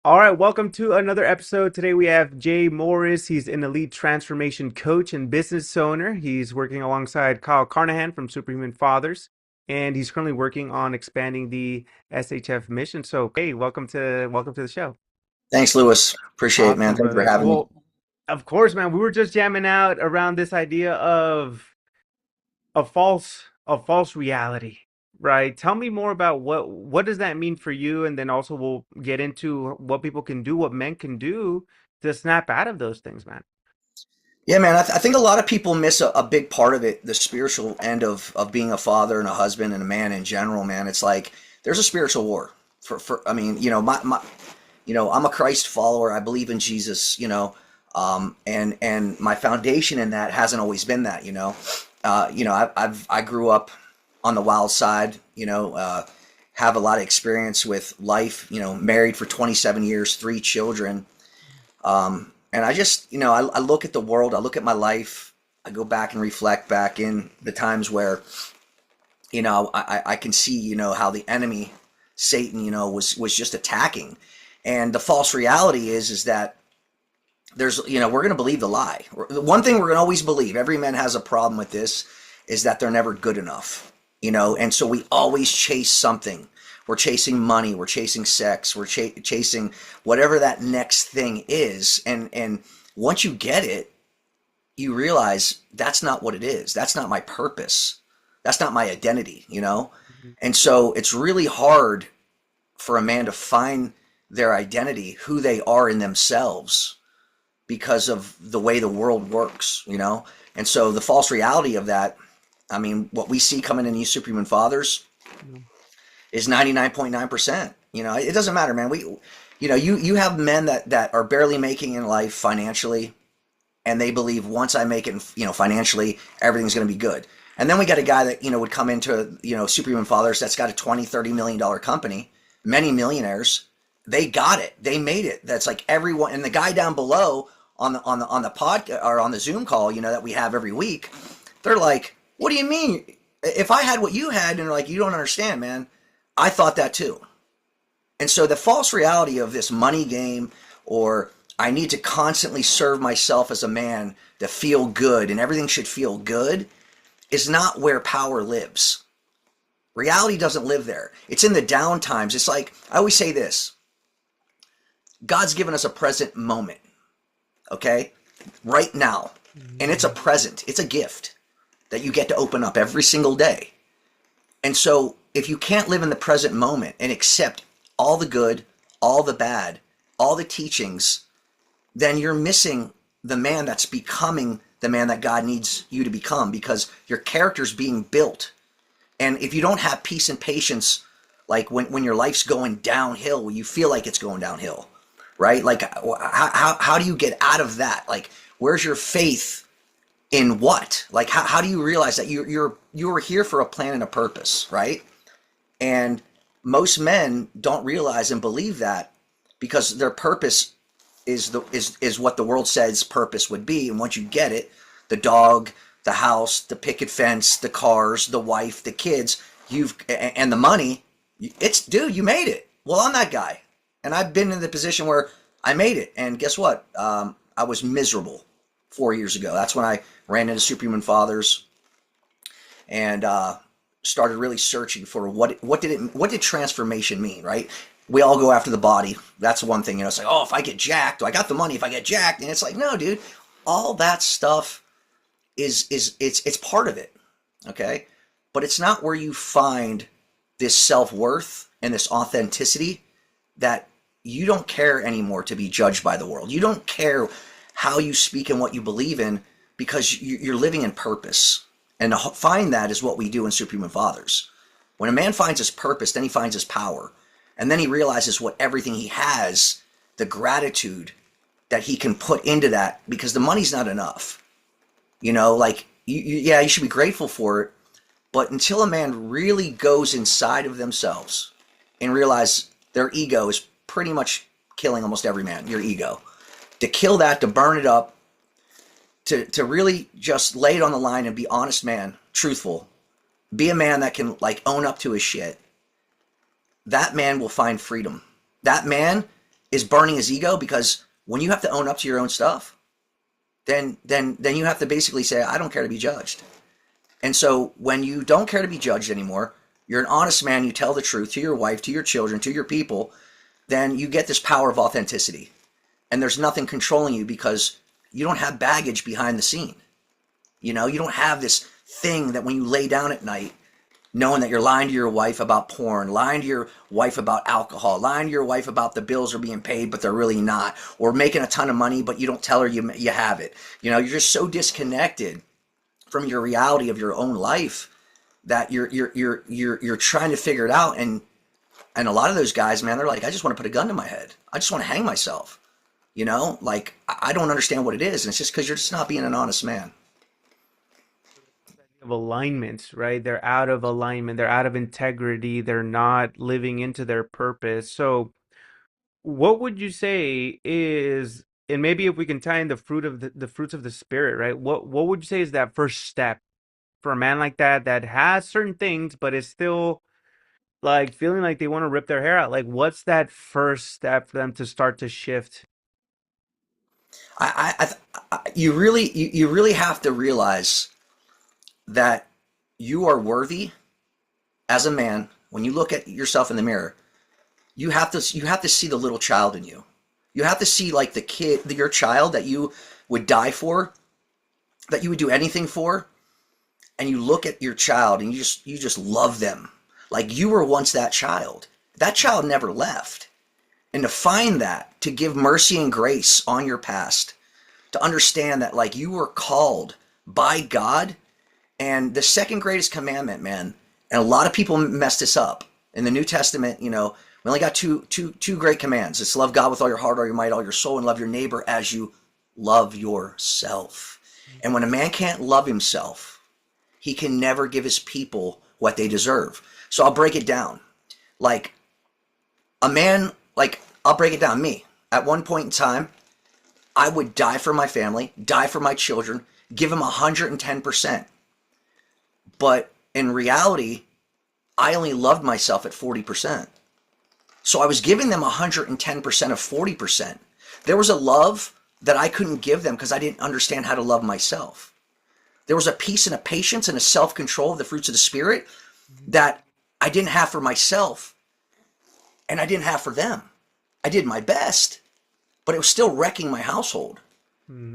All right, welcome to another episode. Today we have Jay Morris. He's an elite transformation coach and business owner. He's working alongside Kyle Carnahan from Superhuman Fathers, and he's currently working on expanding the SHF mission. So, hey, welcome to the show. Thanks, Lewis. Appreciate it, man. Awesome, Thanks for brother. having me. Well, of course, man. We were just jamming out around this idea of a false reality, right? Tell me more about what does that mean for you, and then also we'll get into what people can do, what men can do to snap out of those things, man. Yeah, man. I think a lot of people miss a big part of it, the spiritual end of being a father and a husband and a man in general, man. It's like there's a spiritual war. I mean, I'm a Christ follower. I believe in Jesus, and my foundation in that hasn't always been that, I grew up on the wild side, have a lot of experience with life, married for 27 years, three children. And I just, I look at the world, I look at my life, I go back and reflect back in the times where, I can see, how the enemy, Satan, was just attacking. And the false reality is that we're going to believe the lie. The one thing we're going to always believe, every man has a problem with this, is that they're never good enough, and so we always chase something. We're chasing money, we're chasing sex, we're chasing whatever that next thing is. And once you get it, you realize that's not what it is. That's not my purpose. That's not my identity. Mhm. And so it's really hard for a man to find their identity, who they are in themselves, because of the way the world works. And so the false reality of that, I mean, what we see coming in these superhuman fathers Mhm. is 99.9%. It doesn't matter, man. You have men that are barely making in life financially, and they believe once I make it, financially, everything's going to be good. And then we got a guy that, would come into, Superhuman Fathers that's got a 20, $30 million company, many millionaires. They got it. They made it. That's like everyone. And the guy down below on the podcast or on the Zoom call, that we have every week, they're like, what do you mean? If I had what you had, and they're like, you don't understand, man. I thought that too. And so the false reality of this money game, or I need to constantly serve myself as a man to feel good and everything should feel good, is not where power lives. Reality doesn't live there. It's in the down times. It's like, I always say this: God's given us a present moment, okay? Right now. And it's a Mhm. present, it's a gift that you get to open up every single day. And so if you can't live in the present moment and accept all the good, all the bad, all the teachings, then you're missing the man that's becoming the man that God needs you to become, because your character's being built. And if you don't have peace and patience, like when your life's going downhill, when you feel like it's going downhill, right? Like, how do you get out of that? Like, where's your faith in what? Like, how do you realize that you were here for a plan and a purpose, right? And most men don't realize and believe that, because their purpose is what the world says purpose would be. And once you get it, the dog, the house, the picket fence, the cars, the wife, the kids, and the money, it's, dude, you made it. Well, I'm that guy, and I've been in the position where I made it. And guess what? I was miserable 4 years ago. That's when I ran into Superhuman Fathers, and started really searching for what did transformation mean, right? We all go after the body. That's one thing, it's like, oh, if I get jacked, I got the money if I get jacked. And it's like, no, dude, all that stuff it's part of it, okay? But it's not where you find this self-worth and this authenticity, that you don't care anymore to be judged by the world. You don't care how you speak and what you believe in, because you're living in purpose. And to find that is what we do in Superhuman Fathers. When a man finds his purpose, then he finds his power. And then he realizes what everything he has, the gratitude that he can put into that, because the money's not enough. Like, yeah, you should be grateful for it. But until a man really goes inside of themselves and realize their ego is pretty much killing almost every man, your ego, to kill that, to burn it up, to really just lay it on the line and be honest man, truthful, be a man that can, like, own up to his shit, that man will find freedom. That man is burning his ego, because when you have to own up to your own stuff, then you have to basically say, I don't care to be judged. And so when you don't care to be judged anymore, you're an honest man, you tell the truth to your wife, to your children, to your people, then you get this power of authenticity. And there's nothing controlling you because you don't have baggage behind the scene. You know, you don't have this thing that when you lay down at night, knowing that you're lying to your wife about porn, lying to your wife about alcohol, lying to your wife about the bills are being paid, but they're really not, or making a ton of money, but you don't tell her you have it. You know, you're just so disconnected from your reality of your own life that you're trying to figure it out. And a lot of those guys, man, they're like, I just want to put a gun to my head. I just want to hang myself. You know, like, I don't understand what it is. And it's just because you're just not being an honest man. Of alignment, right? They're out of alignment, they're out of integrity, they're not living into their purpose. So, what would you say is, and maybe if we can tie in the fruits of the spirit, right? What would you say is that first step for a man like that that has certain things but is still like feeling like they want to rip their hair out? Like, what's that first step for them to start to shift? You really have to realize that you are worthy as a man. When you look at yourself in the mirror, you have to see the little child in you. You have to see like the kid, your child that you would die for, that you would do anything for, and you look at your child and you just love them. Like you were once that child. That child never left. And to find that, to give mercy and grace on your past, to understand that like you were called by God. And the second greatest commandment, man, and a lot of people mess this up. In the New Testament, you know, we only got two great commands. It's love God with all your heart, all your might, all your soul, and love your neighbor as you love yourself. And when a man can't love himself, he can never give his people what they deserve. So I'll break it down. Like a man, like I'll break it down. Me, at one point in time, I would die for my family, die for my children, give them 110%. But in reality, I only loved myself at 40%. So I was giving them 110% of 40%. There was a love that I couldn't give them because I didn't understand how to love myself. There was a peace and a patience and a self-control of the fruits of the Spirit that I didn't have for myself and I didn't have for them. I did my best, but it was still wrecking my household.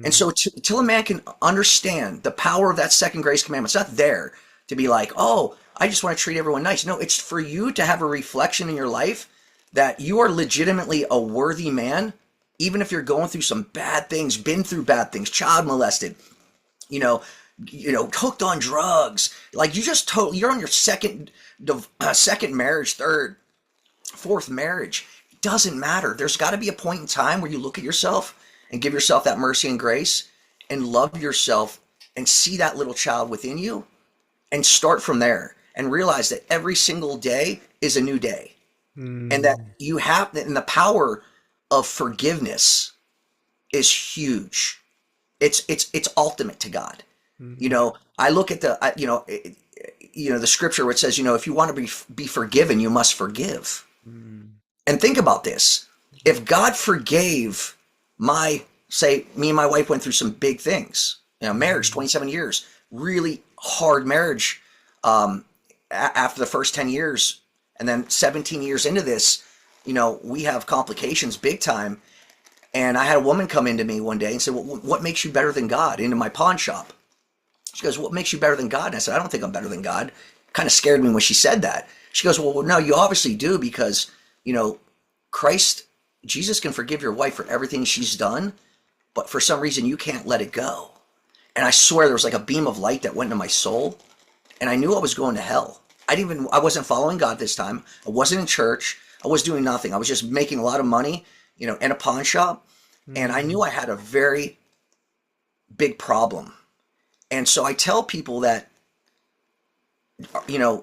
And Mm, so until a man can understand the power of that second grace commandment, it's not there to be like, oh, I just want to treat everyone nice. No, it's for you to have a reflection in your life that you are legitimately a worthy man, even if you're going through some bad things, been through bad things, child molested, you know, hooked on drugs. Like you're on your second marriage, third, fourth marriage. It doesn't matter. There's got to be a point in time where you look at yourself and give yourself that mercy and grace and love yourself and see that little child within you and start from there and realize that every single day is a new day and that mm, you have, and the power of forgiveness is huge. It's ultimate to God. You mhm, know, I look at the scripture where it says, if you want to be forgiven, you must forgive. mm, And think about this. If God forgave say me and my wife went through some big things, marriage, mhm, 27 years, really hard marriage, after the first 10 years, and then 17 years into this, we have complications big time. And I had a woman come into me one day and said, well, what makes you better than God? Into my pawn shop. She goes, what makes you better than God? And I said, I don't think I'm better than God. Kind of scared me when she said that. She goes, well, no, you obviously do because, you know, Christ, Jesus can forgive your wife for everything she's done, but for some reason you can't let it go. And I swear there was like a beam of light that went into my soul, and I knew I was going to hell. I wasn't following God this time. I wasn't in church. I was doing nothing. I was just making a lot of money, in a pawn shop. And I knew mm. I had a very big problem. And so I tell people that,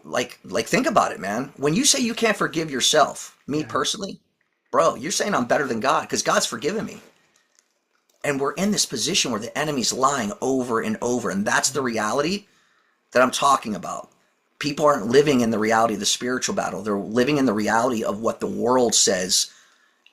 like think about it, man. When you say you can't forgive yourself, me Yeah. personally, bro, you're saying I'm better than God because God's forgiven me. And we're in this position where the enemy's lying over and over. And that's the reality that I'm talking about. People aren't living in the reality of the spiritual battle. They're living in the reality of what the world says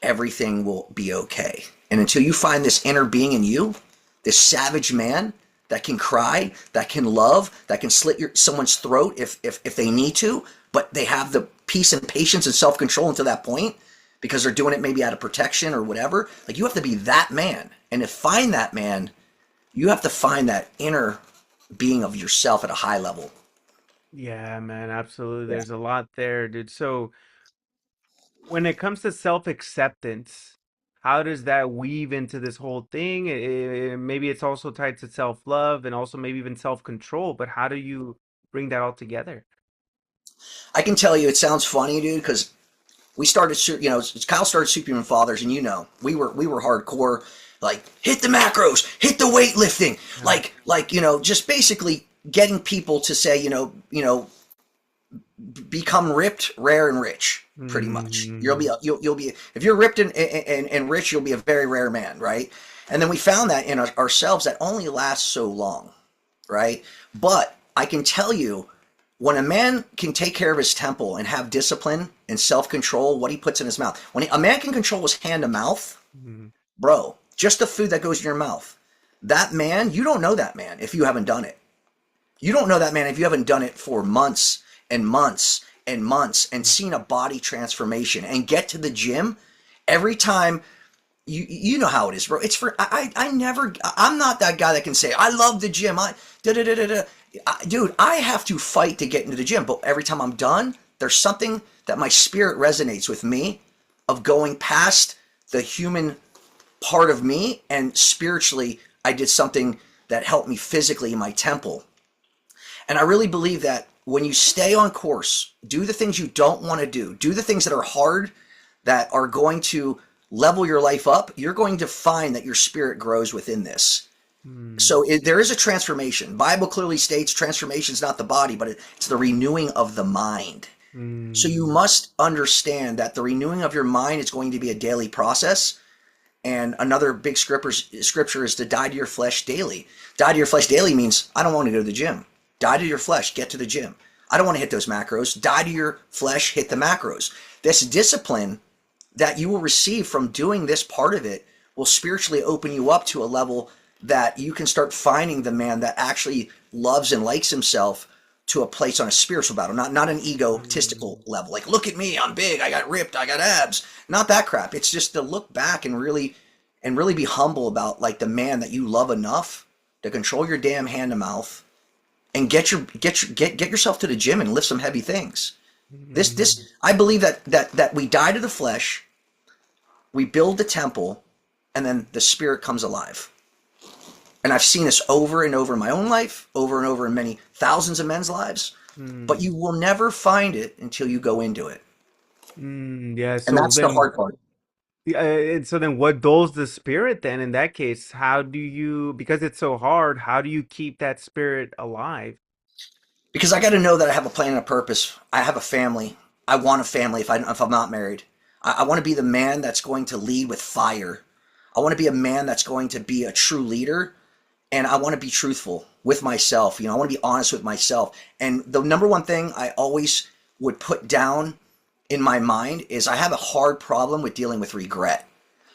everything will be okay. And until you find this inner being in you, this savage man that can cry, that can love, that can slit someone's throat if they need to, but they have the peace and patience and self-control until that point because they're doing it maybe out of protection or whatever. Like, you have to be that man. And to find that man, you have to find that inner being of yourself at a high level. Yeah, man, absolutely. Yeah. There's a lot there, dude. So when it comes to self-acceptance, how does that weave into this whole thing? Maybe it's also tied to self-love and also maybe even self-control, but how do you bring that all together? I can tell you, it sounds funny, dude, because we started, Kyle started Superhuman Fathers, and we were hardcore, like hit the macros, hit the weightlifting, Uh, just basically getting people to say, become ripped, rare, and rich. Pretty much, mm, you'll be if you're ripped and rich, you'll be a very rare man, right? And then we found that in ourselves that only lasts so long, right? But I can tell you, when a man can take care of his temple and have discipline and self-control, what he puts in his mouth, a man can control his hand to mouth, mm, bro, just the food that goes in your mouth. That man, you don't know that man if you haven't done it. You don't know that man if you haven't done it for months and months and months and seen a body transformation and get to the gym every time. You know how it is, bro. It's for I never, I'm not that guy that can say I love the gym. I da da da da da. Dude, I have to fight to get into the gym, but every time I'm done, there's something that my spirit resonates with me of going past the human part of me, and spiritually I did something that helped me physically in my temple. And I really believe that when you stay on course, do the things you don't want to do the things that are hard, that are going to level your life up, you're going to find that your spirit grows within this. mm, So there is a transformation. Bible clearly states transformation is not the body, but it's the renewing of the mind. So you mm, must understand that the renewing of your mind is going to be a daily process. And another big scripture is to die to your flesh daily. Die to your flesh daily means I don't want to go to the gym. Die to your flesh, get to the gym. I don't want to hit those macros. Die to your flesh, hit the macros. This discipline that you will receive from doing this part of it will spiritually open you up to a level that you can start finding the man that actually loves and likes himself, to a place on a spiritual battle, not an egotistical mm, level. Like, look at me, I'm big, I got ripped, I got abs. Not that crap. It's just to look back and really be humble about, like, the man that you love enough to control your damn hand to mouth and get yourself to the gym and lift some heavy things. This mm. I believe that we die to the flesh, we build the temple, and then the spirit comes alive. And I've seen this over and over in my own life, over and over in many thousands of men's lives, but Mm, you will never find it until you go into it. yeah. And So that's the then, hard part. and so then, what dulls the spirit? Then, in that case, how do you? Because it's so hard. How do you keep that spirit alive? Because I got to know that I have a plan and a purpose. I have a family. I want a family if I'm not married. I want to be the man that's going to lead with fire. I want to be a man that's going to be a true leader, and I want to be truthful with myself. I want to be honest with myself. And the number one thing I always would put down in my mind is I have a hard problem with dealing with regret.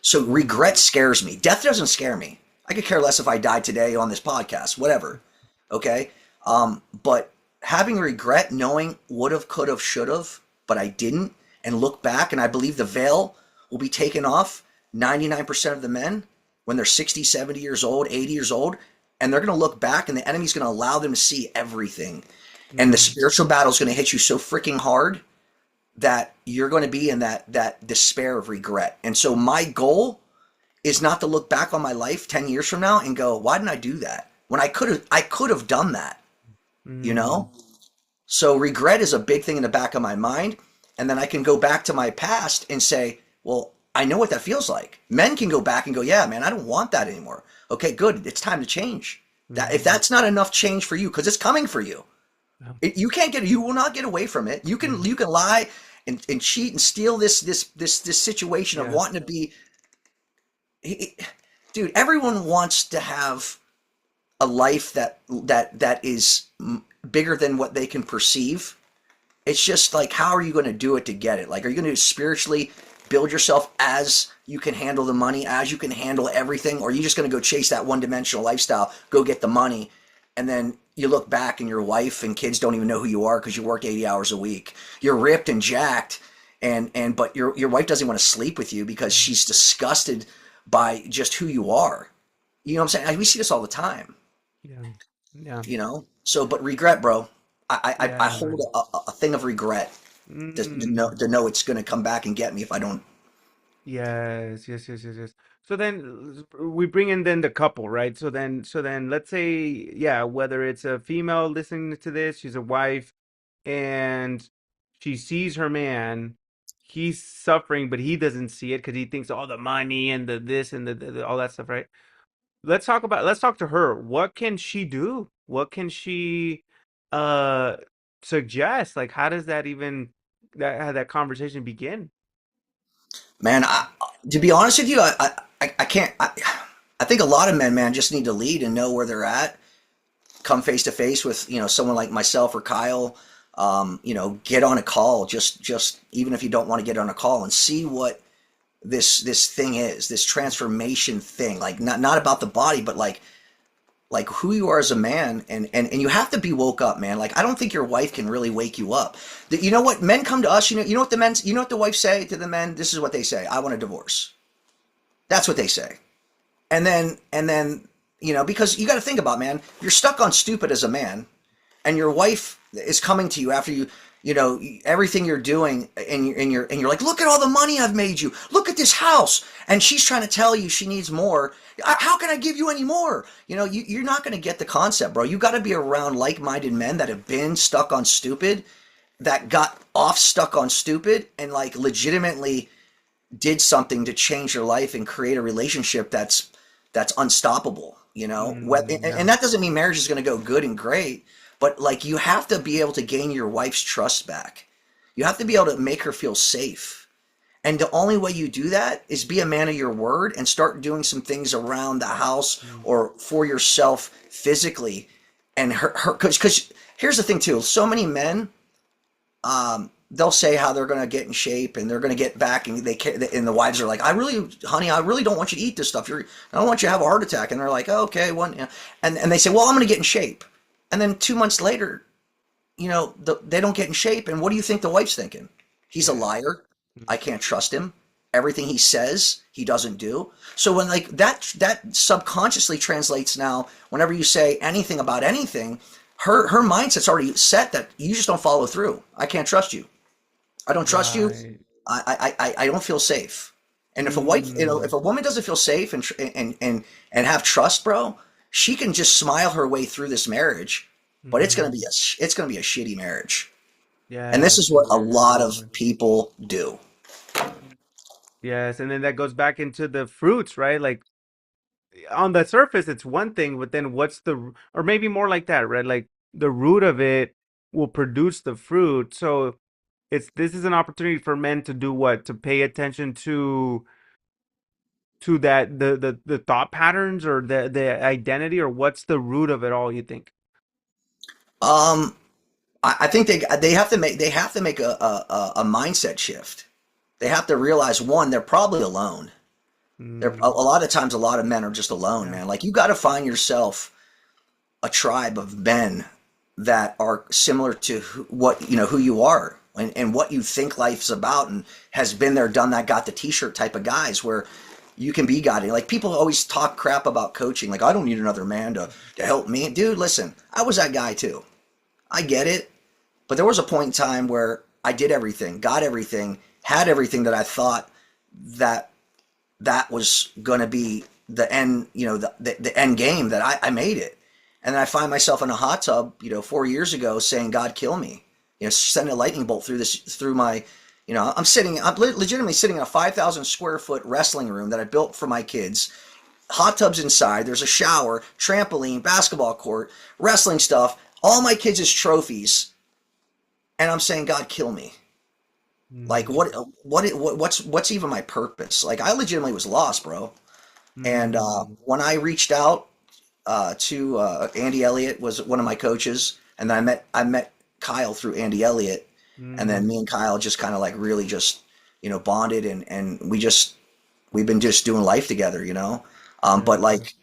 So regret scares me. Death doesn't scare me. I could care less if I died today on this podcast, whatever. Okay. But having regret, knowing would have, could have, should have, but I didn't, and look back, and I believe the veil will be taken off 99% of the men when they're 60, 70 years old, 80 years old, and they're going to look back, and the enemy's going to allow them to see everything. And the Mm, spiritual battle is going to hit you so freaking hard that you're going to be in that despair of regret. And so my goal is not to look back on my life 10 years from now and go, why didn't I do that? When I could have done that, you mm, know? So regret is a big thing in the back of my mind. And then I can go back to my past and say, well, I know what that feels like. Men can go back and go, yeah, man, I don't want that anymore. Okay, good. It's time to change. That if mm, that's not enough change for you, because it's coming for you. yeah, You will not get away from it. You can mm, you can lie and cheat and steal this situation of yeah. wanting to be. Dude, everyone wants to have a life that is bigger than what they can perceive. It's just like, how are you going to do it to get it? Like, are you going to do it spiritually, build yourself as you can handle the money, as you can handle everything, or are you just going to go chase that one-dimensional lifestyle, go get the money, and then you look back and your wife and kids don't even know who you are because you work 80 hours a week. You're ripped and jacked, and but your wife doesn't want to sleep with you because she's disgusted by just who you are. You know what I'm saying? We see this all the time. Yeah. Yeah. So but regret, bro. I Yeah. hold a thing of regret Mm. to know it's going to come back and get me if I don't. Yes, yes, yes, yes, yes. So then we bring in then the couple, right? So then let's say, yeah, whether it's a female listening to this, she's a wife and she sees her man, he's suffering, but he doesn't see it because he thinks all the money and the this and all that stuff, right? Let's talk to her. What can she do? What can she uh suggest? Like how does that even how that conversation begin? Man, to be honest with you, I can't. I think a lot of men, man, just need to lead and know where they're at. Come face to face with someone like myself or Kyle. Get on a call. Just even if you don't want to get on a call and see what this thing is, this transformation thing. Like not about the body, but like who you are as a man, and you have to be woke up, man. Like I don't think your wife can really wake you up. You know what? Men come to us. You know what the wives say to the men. This is what they say: I want a divorce. That's what they say. And then because you got to think about, man, you're stuck on stupid as a man, and your wife is coming to you after everything you're doing, and you're like, look at all the money I've made you, look at this house, and she's trying to tell you she needs more. How can I give you any more? You're not going to get the concept, bro. You got to be around like-minded men that have been stuck on stupid, that got off stuck on stupid, and like legitimately did something to change your life and create a relationship that's unstoppable. And Yeah. that doesn't mean marriage is going to go good and great, but like you have to be able to gain your wife's trust back. You have to be able to make her feel safe. And the only way you do that is be a man of your word and start doing some things around the house Mm. or for yourself physically. And because here's the thing too, so many men, they'll say how they're going to get in shape and they're going to get back, and and the wives are like, honey, I really don't want you to eat this stuff. I don't want you to have a heart attack. And they're like, oh, okay, and they say, well, I'm going to get in shape. And then 2 months later, they don't get in shape. And what do you think the wife's thinking? He's a Yeah. liar. I Mm. can't trust him. Everything he says, he doesn't do. So when like that subconsciously translates now, whenever you say anything about anything, her mindset's already set that you just don't follow through. I can't trust you. I don't trust you. Right. I don't feel safe. And if a wife, if Mm. a woman doesn't feel safe and have trust, bro, she can just smile her way through this marriage, but Hmm. it's gonna be a shitty marriage. And this is Yes, what yes, a yes, lot very of much. people do. Yes, and then that goes back into the fruits, right? Like on the surface, it's one thing, but then or maybe more like that, right? Like the root of it will produce the fruit. So this is an opportunity for men to do what? To pay attention to that the thought patterns or the identity or what's the root of it all, you think? Um, I think they have to make a mindset shift. They have to realize, one, they're probably alone. A Mm, lot of times, a lot of men are just alone, yeah. man. Like you got to find yourself a tribe of men that are similar to who you are, and what you think life's about, and has been there, done that, got the t-shirt type of guys where you can be guided. Like people always talk crap about coaching, like I don't need another man to help me. Dude, listen, I was that guy too. I get it, but there was a point in time where I did everything, got everything, had everything that I thought that that was going to be the end, the end game, that I made it. And then I find myself in a hot tub, 4 years ago, saying, God, kill me, sending a lightning bolt through my, I'm legitimately sitting in a 5,000 square foot wrestling room that I built for my kids. Hot tubs inside, there's a shower, trampoline, basketball court, wrestling stuff, all my kids' trophies. And I'm saying, God, kill me. Like Mm, what's even my purpose? Like I legitimately was lost, bro. And mm, when I reached out to Andy Elliott, was one of my coaches, and I met Kyle through Andy Elliott, and then mm, me and Kyle just kind of like really just bonded, and we've been just doing life together, but Yeah. like,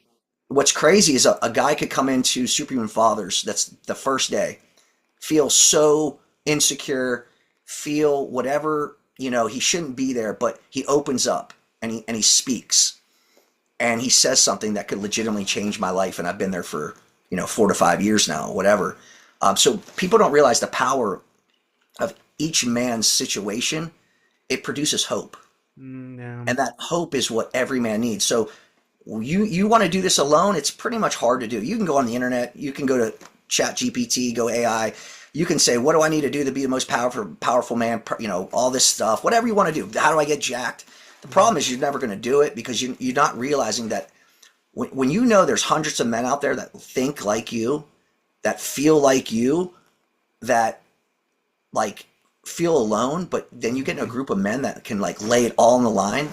what's crazy is a guy could come into Superhuman Fathers, that's the first day, feel so insecure, feel whatever, he shouldn't be there, but he opens up and he speaks and he says something that could legitimately change my life. And I've been there for, 4 to 5 years now, whatever. So people don't realize the power of each man's situation. It produces hope. Yeah. And that hope is what every man needs. So you want to do this alone, it's pretty much hard to do. You can go on the internet, you can go to Chat GPT, go AI, you can say, what do I need to do to be the most powerful man, all this stuff, whatever you want to do. How do I get jacked? The problem is you're never going to do it because you're not realizing that when you know there's hundreds of men out there that think like you, that feel like you, that like feel alone, but then you get in a group of men that can like lay it all on the line,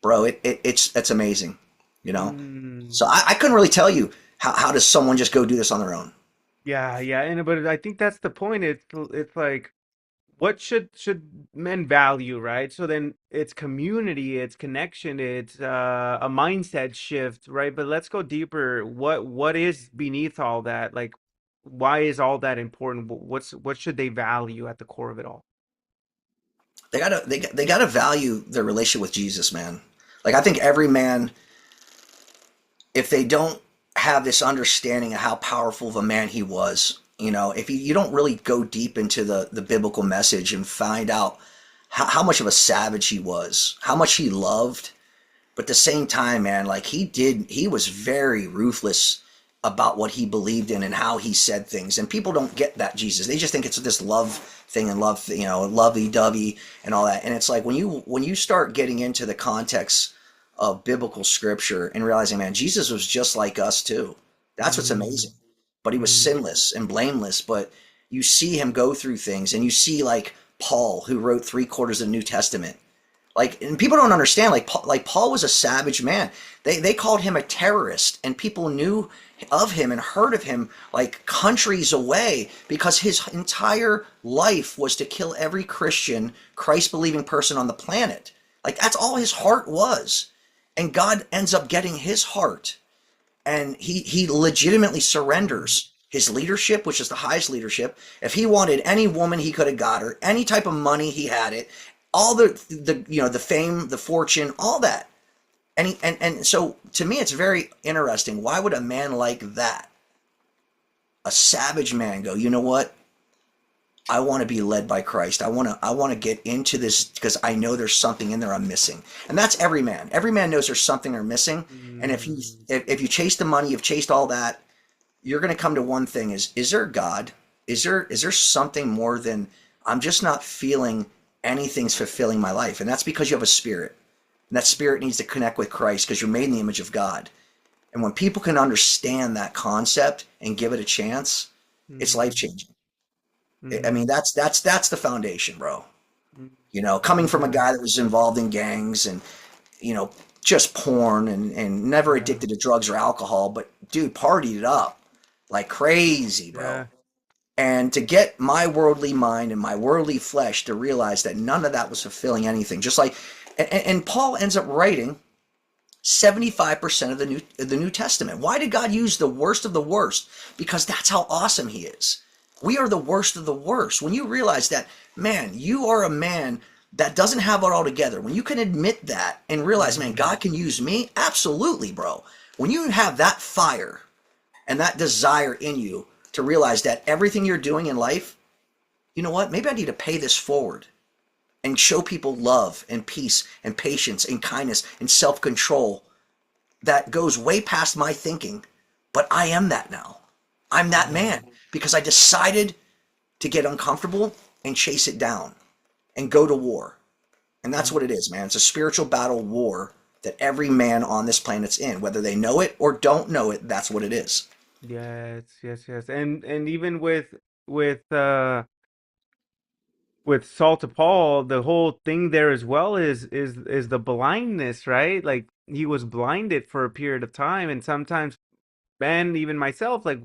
bro. It's amazing, you know. Mm. So I couldn't really tell you how does someone just go do this on their own. Yeah, yeah, and but I think that's the point. It's like what should men value, right? So then it's community, it's connection, it's a mindset shift, right? But let's go deeper. What is beneath all that? Like, why is all that important? What should they value at the core of it all? They gotta value their relationship with Jesus, man. Like I think every man, if they don't have this understanding of how powerful of a man he was, if you don't really go deep into the biblical message and find out how much of a savage he was, how much he loved, but at the same time, man, like he was very ruthless about what he believed in and how he said things. And people don't get that Jesus. They just think it's this love thing and love, lovey dovey and all that. And it's like when you start getting into the context of biblical scripture and realizing, man, Jesus was just like us too. That's what's Mm, amazing. But he was mm, sinless and blameless. But you see him go through things, and you see like Paul, who wrote 3/4 of the New Testament, like, and people don't understand. Like Paul was a savage man. They called him a terrorist, and people knew of him and heard of him like countries away because his entire life was to kill every Christian, Christ believing person on the planet. Like that's all his heart was, and God ends up getting his heart, and he legitimately surrenders his leadership, which is the highest leadership. If he wanted any woman, he could have got her. Any type of money, he had it. All the fame, the fortune, all that. And so to me, it's very interesting. Why would a man like that, a savage man, go? You know what? I want to be led by Christ. I want to get into this because I know there's something in there I'm missing. And that's every man. Every man knows there's something they're missing. And if you mm, if you chase the money, you've chased all that, you're going to come to one thing: is there God? Is there something more than I'm just not feeling anything's fulfilling my life? And that's because you have a spirit. And that spirit needs to connect with Christ because you're made in the image of God. And when people can understand that concept and give it a chance, it's life mm, changing. I mm, mean, that's the foundation, bro. Coming from a yeah, guy that was involved in gangs and you know just porn and never yeah, addicted to drugs or alcohol, but dude partied it up like crazy, bro. yeah. And to get my worldly mind and my worldly flesh to realize that none of that was fulfilling anything, just like, and Paul ends up writing 75% of the New Testament. Why did God use the worst of the worst? Because that's how awesome he is. We are the worst of the worst. When you realize that, man, you are a man that doesn't have it all together. When you can admit that and realize, man, Mm, God can use me, absolutely, bro. When you have that fire and that desire in you to realize that everything you're doing in life, you know what? Maybe I need to pay this forward and show people love and peace and patience and kindness and self-control that goes way past my thinking, but I am that now. I'm that mm, man because I decided to get uncomfortable and chase it down and go to war. And that's mm. what it is, man. It's a spiritual battle war that every man on this planet's in, whether they know it or don't know it. That's what it is. Yes, yes, yes. And even with Saul to Paul, the whole thing there as well is the blindness, right? Like he was blinded for a period of time, and sometimes, Ben, even myself, like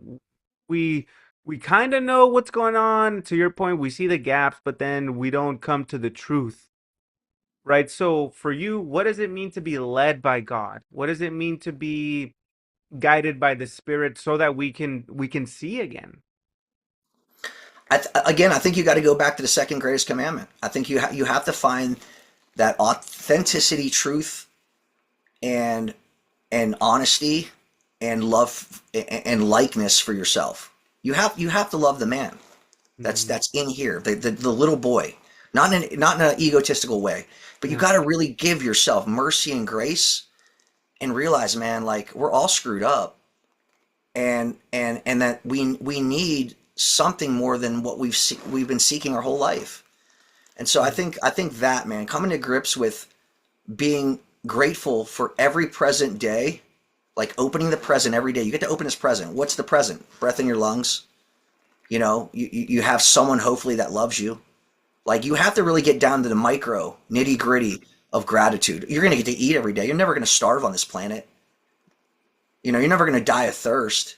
we we kind of know what's going on. To your point, we see the gaps, but then we don't come to the truth. right? So for you, what does it mean to be led by God? What does it mean to be guided by the Spirit so that we can see again? Again, I think you got to go back to the second greatest commandment. I think you have to find that authenticity, truth, and honesty, and love and likeness for yourself. You have to love the man. Mhm. That's in here, the little boy, not in an egotistical way, but you Yeah. got to really give yourself mercy and grace and realize, man, like we're all screwed up, and that we need something more than what we've been seeking our whole life. And so I think that, man, coming to grips with being grateful for every present day, like opening the present every day. You get to open this present. What's the present? Breath in your lungs. You have someone hopefully that loves you. Like you have to really get down to the micro nitty gritty of gratitude. You're going to get to eat every day. You're never going to starve on this planet. You're never going to die of thirst.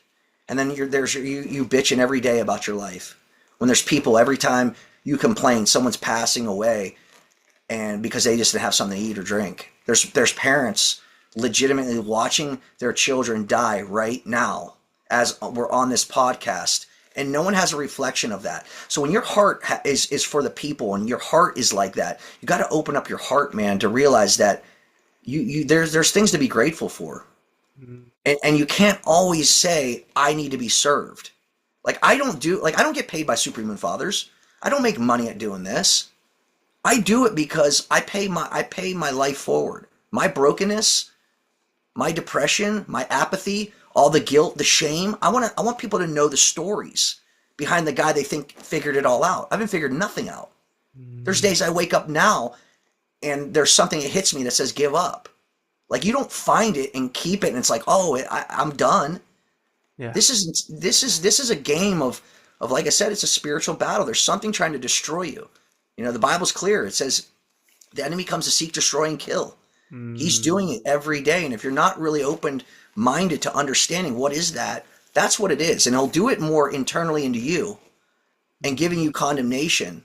And then you bitching every day about your life. When there's people, every time you complain, someone's passing away, and because they just didn't have something to eat or drink. There's parents legitimately watching their children die right now as we're on this podcast, and no one has a reflection of that. So when your heart is for the people, and your heart is like that, you got to open up your heart, man, to realize that there's things to be grateful for, Mhm. and you can't always say I need to be served. Like I don't get paid by Superhuman Fathers. I don't make money at doing this. I do it because I pay my life forward. My brokenness, my depression, my apathy, all the guilt, the shame. I want people to know the stories behind the guy they think figured it all out. I haven't figured nothing out. There's Mhm. days I wake up now and there's something that hits me that says give up. Like you don't find it and keep it and it's like, oh, I'm done. Yeah. This is a game of, like I said, it's a spiritual battle. There's something trying to destroy you. The Bible's clear. It says the enemy comes to seek, destroy, and kill. He's Mm. doing it every day. And if you're not really open minded to understanding what is that, that's what it is. And he'll do it more internally into you and Mhm. giving you condemnation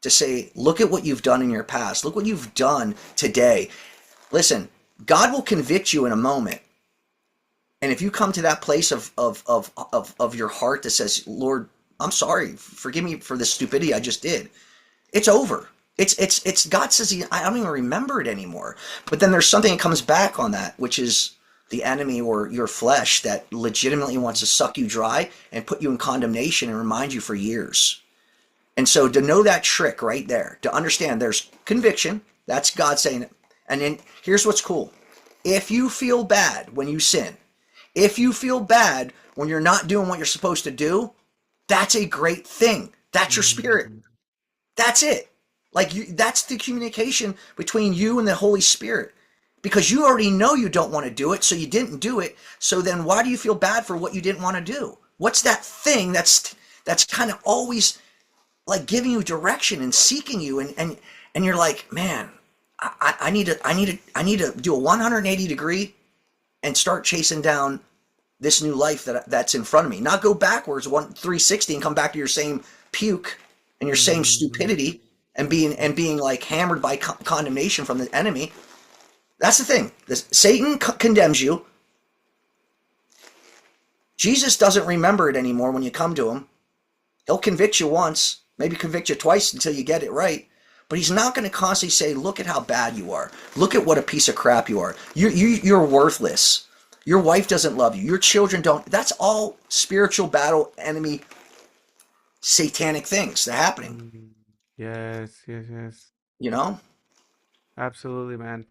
to say, look at what you've done in your past. Look what you've done today. Listen, God will convict you in a moment. And if you come to that place of your heart that says, Lord, I'm sorry, forgive me for the stupidity I just did, it's over. It's God says I don't even remember it anymore. But then there's something that comes back on that, which is the enemy or your flesh that legitimately wants to suck you dry and put you in condemnation and remind you for years. And so to know that trick right there, to understand there's conviction, that's God saying it. And then here's what's cool. If you feel bad when you sin, if you feel bad when you're not doing what you're supposed to do, that's a great thing. That's your spirit. Mhm. That's it. That's the communication between you and the Holy Spirit. Because you already know you don't want to do it, so you didn't do it. So then why do you feel bad for what you didn't want to do? What's that thing that's kind of always like giving you direction and seeking you, and you're like, man, I need to do a 180 degree and start chasing down this new life that's in front of me. Not go backwards 360 and come back to your same puke and your same Mhm. stupidity and being like hammered by condemnation from the enemy. That's the thing. Satan condemns you. Jesus doesn't remember it anymore when you come to him. He'll convict you once, maybe convict you twice until you get it right. But he's not going to constantly say, "Look at how bad you are. Look at what a piece of crap you are. You're worthless. Your wife doesn't love you. Your children don't." That's all spiritual battle, enemy, satanic things that are happening. Mhm. Yes, yes, yes. You know, Absolutely, man.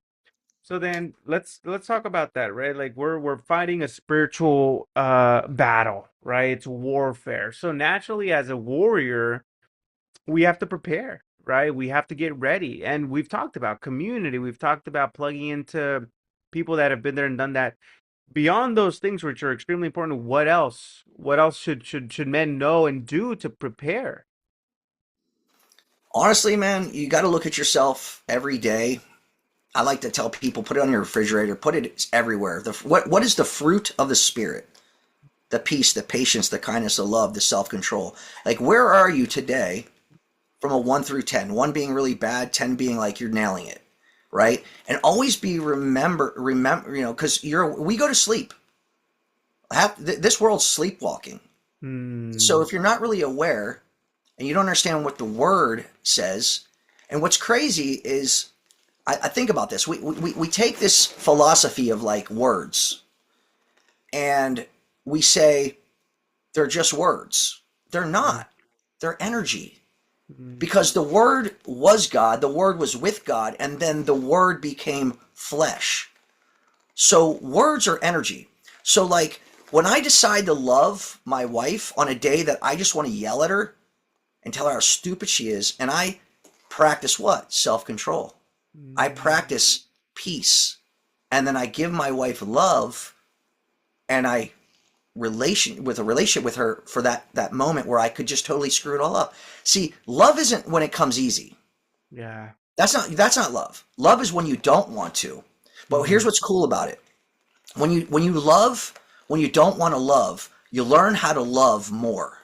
So then let's talk about that, right? Like we're fighting a spiritual battle, right? It's warfare. So naturally as a warrior, we have to prepare, right? We have to get ready. And we've talked about community. We've talked about plugging into people that have been there and done that. Beyond those things which are extremely important, what else? What else should men know and do to prepare? honestly, man, you got to look at yourself every day. I like to tell people, put it on your refrigerator, put it everywhere. What is the fruit of the spirit? The peace, the patience, the kindness, the love, the self control. Like, where are you today from a 1 through 10, 1 being really bad, 10 being like you're nailing it, right? And always be remember, because we go to sleep. This world's sleepwalking. So Mm. if you're not really aware and you don't understand what the word says, and what's crazy is I think about this. We take this philosophy of like words and we say they're just words. They're Mm. not. They're energy. Mm. Because the word was God, the word was with God, and then the word became flesh. So words are energy. So like when I decide to love my wife on a day that I just want to yell at her and tell her how stupid she is, and I practice what? Self-control. I Mm. practice peace. And then I give my wife love and I relationship with her for that moment where I could just totally screw it all up. See, love isn't when it comes easy. Yeah. That's not love. Love is when you don't want to. But here's Mm. what's cool about it. When you love, when you don't want to love, you learn how to love more.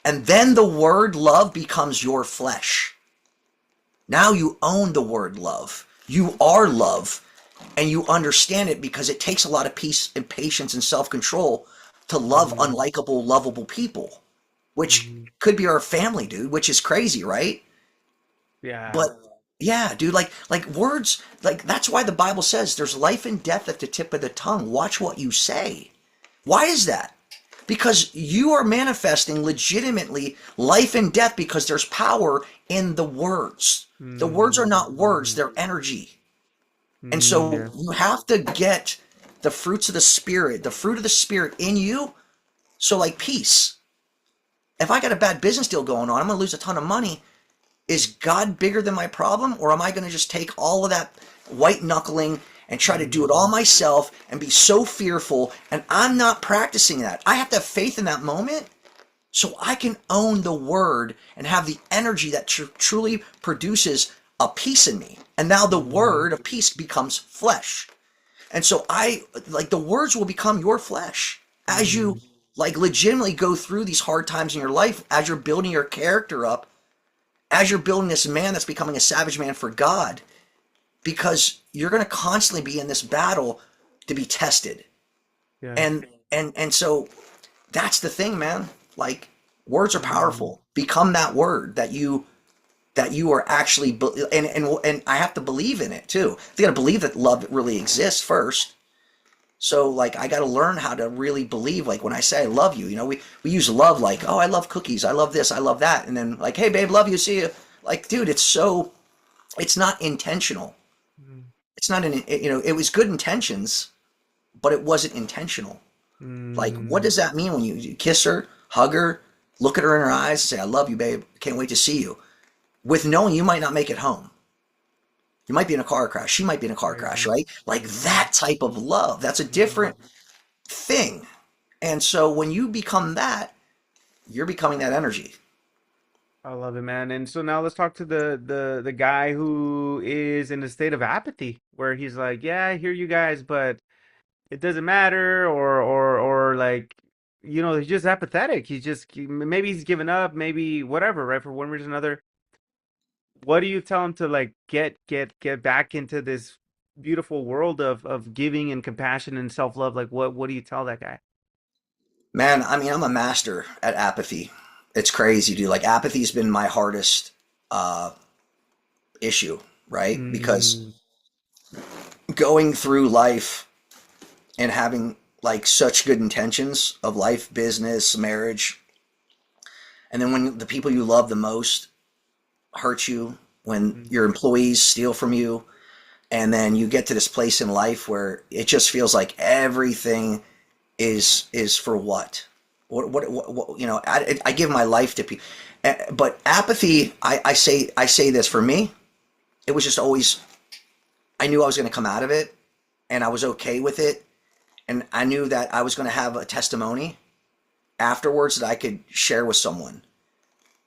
And then the word love becomes your flesh. Now you own the word love. You are love and you understand it because it takes a lot of peace and patience and self-control to love Mm. unlikable, lovable people, which Mm. could be our family, dude, which is crazy, right? Yeah. But yeah, dude, like words, like that's why the Bible says there's life and death at the tip of the tongue. Watch what you say. Why is that? Because you are manifesting legitimately life and death because there's power in the words. The words are Mm. not words, they're energy. And Mm. so Yeah. you have to get the fruits of the spirit, the fruit of the spirit in you. So like peace. If I got a bad business deal going on, I'm going to lose a ton of money. Is God bigger than my problem? Or am I going to just take all of that white knuckling and try to do it all Mm. myself and be so fearful? And I'm not practicing that. I have to have faith in that moment so I can own the word and have the energy that truly produces a peace in me. And now the Mm. word of peace becomes flesh. And so I like the words will become your flesh as you Mm. like legitimately go through these hard times in your life, as you're building your character up, as you're building this man that's becoming a savage man for God, because you're going to constantly be in this battle to be tested. Yeah. And so that's the thing, man. Like words are Mm. powerful. Become that word that you are actually and I have to believe in it too. I got to believe that love really exists first. So like I got to learn how to really believe like when I say I love you, we use love like, "Oh, I love cookies. I love this. I love that." And then like, "Hey babe, love you. See you." Like, dude, it's not intentional. Mm. It's not it was good intentions, but it wasn't intentional. Like, what Mm. does that mean when you kiss her, hug her, look at her in her eyes and say, "I love you, babe. Can't wait to see you." With knowing you might not make it home. You might be in a car crash. She might be in a car crash, Crazy. right? Like Mm. that type of love. That's a Mm. different thing. And so when you become that, you're becoming that energy. I love it, man. And so now let's talk to the guy who is in a state of apathy, where he's like, "Yeah, I hear you guys, but it doesn't matter," or like, he's just apathetic. Maybe he's given up, maybe whatever, right? For one reason or another. What do you tell him to like get back into this beautiful world of giving and compassion and self-love? Like what do you tell that guy? Man, I mean, I'm a master at apathy. It's crazy, dude. Like apathy's been my hardest uh issue, right? Because Mm. going through life and having like such good intentions of life, business, marriage, and then when the people you love the most hurt you, when Mm. your employees steal from you, and then you get to this place in life where it just feels like everything is for what? I give my life to people, but apathy. I say this for me. It was just always I knew I was going to come out of it, and I was okay with it, and I knew that I was going to have a testimony afterwards that I could share with someone,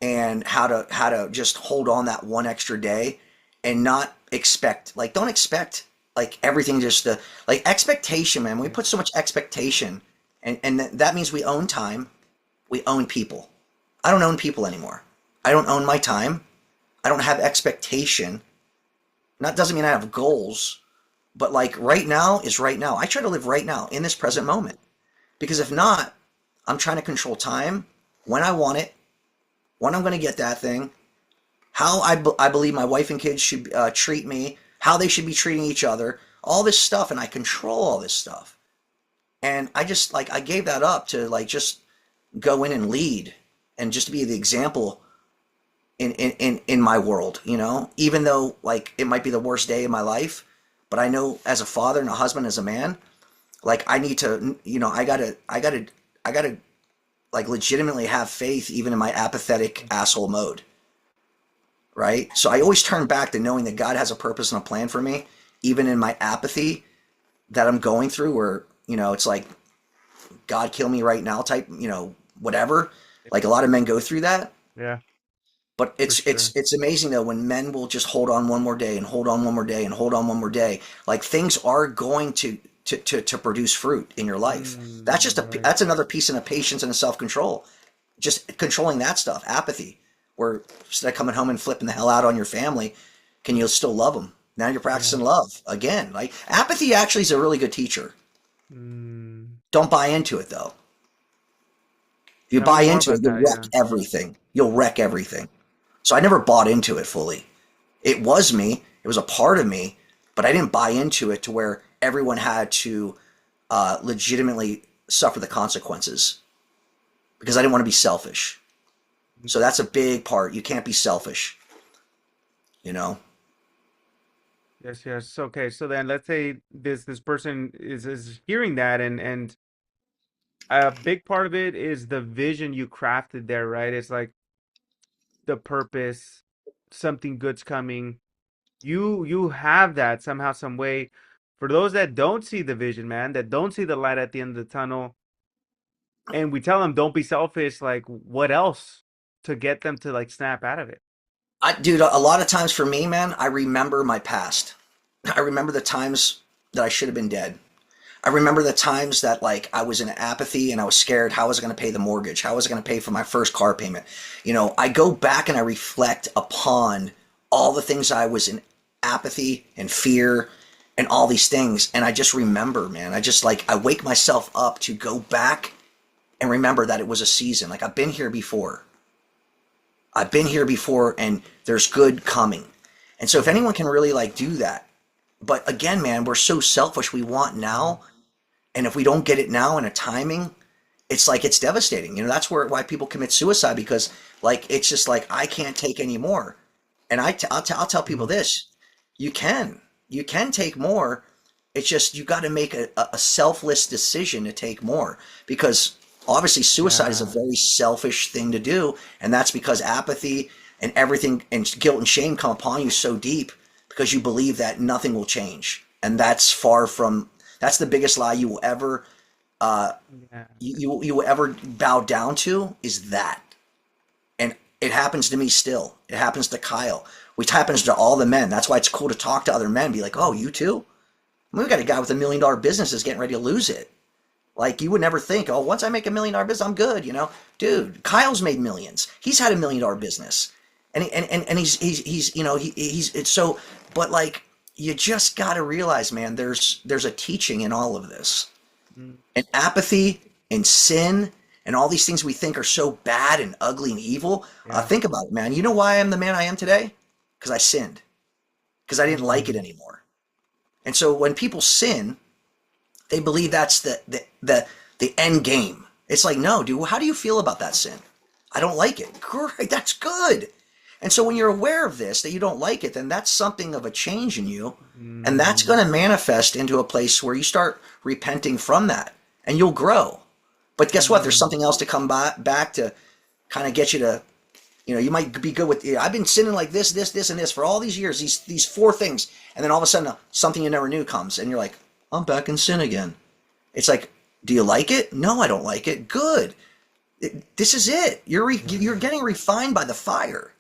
and how to just hold on that one extra day, and not expect like don't expect like everything just the like expectation, man. We Yeah. put so much expectation, and that means we own time, we own people. I don't own people anymore. I don't own my time. I don't have expectation. That doesn't mean I have goals, but like right now is right now. I try to live right now in this present moment because if not, I'm trying to control time, when I want it, when I'm going to get that thing, how I believe my wife and kids should treat me, how they should be treating each other, all this stuff, and I control all this stuff. And I just like I gave that up to like just go in and lead and just be the example in my world, you know, even though like it might be the worst day of my life, but I know as a father and a husband, as a man, like I need to, you know, I gotta like legitimately have faith even in my apathetic asshole mode, right? So I always turn back to knowing that God has a purpose and a plan for me, even in my apathy that I'm going through, where you know it's like God kill me right now type, you know, whatever. Like a lot of men go through that, Yeah, but for it's sure. it's amazing though when men will just hold on one more day and hold on one more day and hold on one more day. Like things are going to produce fruit in your life. That's just Right. that's another piece in a patience and a self control. Just controlling that stuff, apathy, where instead of coming home and flipping the hell out on your family, can you still love them? Now you're Yeah. practicing love again. Like apathy actually is a really good teacher. Mm. Don't buy into it though. If you Tell me buy more into it, about you'll that. wreck Yeah. everything. You'll wreck everything. So I never bought into it fully. It was me. It was a part of me, but I didn't buy into it to where everyone had to legitimately suffer the consequences because I didn't want to be selfish. So that's a big part. You can't be selfish, you know? Yes, yes. Okay, so then let's say this person is hearing that, and a big part of it is the vision you crafted there, right? It's like the purpose, something good's coming. You have that somehow, some way. For those that don't see the vision, man, that don't see the light at the end of the tunnel, and we tell them don't be selfish, like what else to get them to like snap out of it? Dude, a lot of times for me, man, I remember my past. I remember the times that I should have been dead. I remember the times that like I was in apathy and I was scared. How was I going to pay the mortgage? How was I going to pay for my first car payment? You know, I go back and I reflect upon all the things I was in apathy and fear and all these things. And I just remember, man, I just like, I wake myself up to go back and remember that it was a season. Like I've been here before. I've been here before and there's good coming. And so if Mhm. anyone can really like do that, but again, man, we're so selfish. We want Yeah. now. And if we don't get it now in a timing, it's like it's devastating. You know, that's why people commit suicide because like it's just like I can't take any more. And I'll tell people Mhm. this: you can take more. It's just you got to make a selfless decision to take more because obviously suicide is a Yeah. very selfish thing to do, and that's because apathy and everything and guilt and shame come upon you so deep because you believe that nothing will change, and that's far from that's the biggest lie you will ever Yeah. you will ever bow down to is that. And it happens to me still. It happens to Kyle, which happens to all the men. That's why it's cool to talk to other men. Be like, oh, Mhm. you too? I mean, we got a guy with $1 million business is getting ready to lose it. Like you would never think, oh, once I make $1 million business, I'm good. You know, dude, Kyle's made millions. He's had $1 million business, and and he's you know he's it's so. But like you just got to realize, man, there's a teaching in all of this, Mm. and apathy and sin and all these things we think are so bad and ugly and evil. Yeah. Think about it, man. You know why I'm the man I am today? Because I sinned. Because I didn't like it Mm. anymore. And so when people sin, they believe that's the end game. It's like, no, dude. How do you feel about that sin? I don't like it. Great, that's good. And so when you're aware of this, that you don't like it, then that's something of a change in you. And that's Mm. going to manifest into a place where you start repenting from that and you'll grow. But guess what? There's Mm. something else to come back to kind of get you to, you know, you might be good with, I've been sinning like this, and this for all these years, these four things. And then all of a sudden, something you never knew comes and you're like, I'm back in sin again. It's like, do you like it? No, I don't like it. Good. This is it. You're Yeah. getting refined by the fire.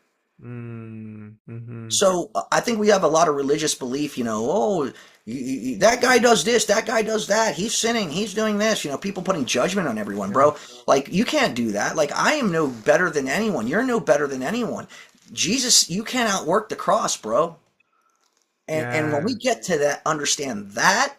Mm. Mhm. So I think we have a lot of religious belief, you know, oh, that guy does this, that guy does that, he's sinning, he's doing this, you know, people putting judgment on everyone, Yeah. bro. Like, you can't do that. Like, I am no better than anyone. You're no better than anyone. Jesus, you can't outwork the cross, bro. And when we Yeah. get to that, understand that,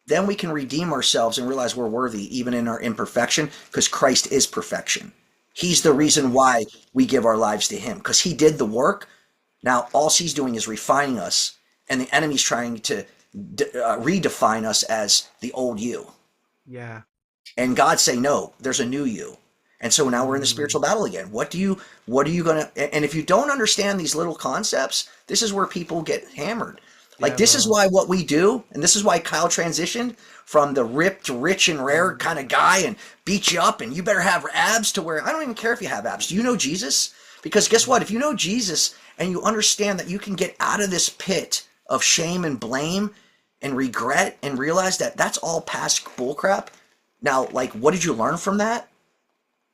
then we can redeem ourselves and realize we're worthy even in our imperfection because Christ is perfection. He's the reason Totally. why we give our lives to him because he did the work. Now, all she's doing is refining us, and the enemy's trying to redefine us as the old you. Yeah. And God say, no, there's a new you. And so now we're in the Mm. spiritual battle again. What are you going to, and if you don't understand these little concepts, this is where people get hammered. Like, Yeah, this is bro. why what we do, and this is why Kyle transitioned from the ripped, rich, and rare Mm. kind of guy and beat you up, and you better have abs to where I don't even care if you have abs. Do you know Jesus? Because guess what? Mm. If you know Jesus and you understand that you can get out of this pit of shame and blame and regret and realize that that's all past bullcrap. Now, like, what did you learn from that?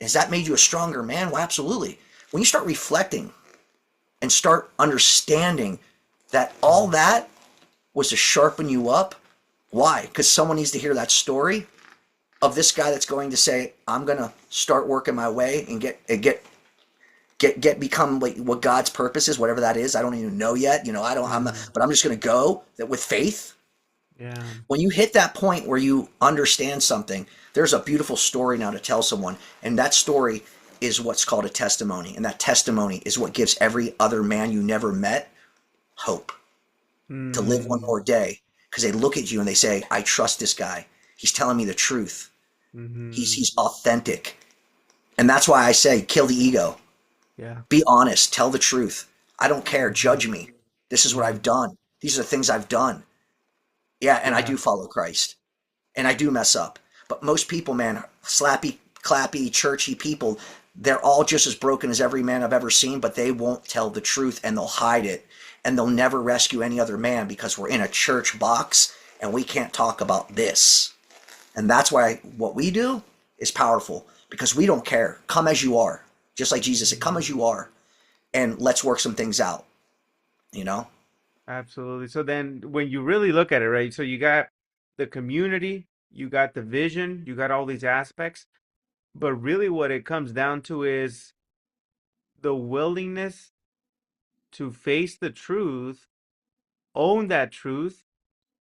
Has that made you a stronger man? Well, absolutely. When you start reflecting and start understanding that all Mm. that was to sharpen you up, why? Because someone needs to hear that story of this guy that's going to say, "I'm gonna start working my way and get become like what God's purpose is, whatever that is. I don't even know yet. I don't. Mm. But I'm just gonna go that with faith." Yeah. When you hit that point where you understand something, there's a beautiful story now to tell someone. And that story is what's called a testimony. And that testimony is what gives every other man you never met hope to live one Mm. more day. Because they look at you and they say, I trust this guy. He's telling me the truth. Mm. He's authentic. And that's why I say, kill the ego. Yeah. Be honest. Tell the truth. I don't care. Mm. Judge me. This is what Mm. I've done. These are the things I've done. Yeah, and I Yeah. do follow Christ. And I do mess up. But most people, man, slappy, clappy, churchy people, they're all just as broken as every man I've ever seen, but they won't tell the truth and they'll hide it. And they'll never rescue any other man because we're in a church box and we can't talk about this. And that's why what we do is powerful because we don't care. Come as you are. Just like Jesus said, come as Mm. you are and let's work some things out, you know? Absolutely. So then when you really look at it, right? So you got the community, you got the vision, you got all these aspects, but really what it comes down to is the willingness to face the truth, own that truth,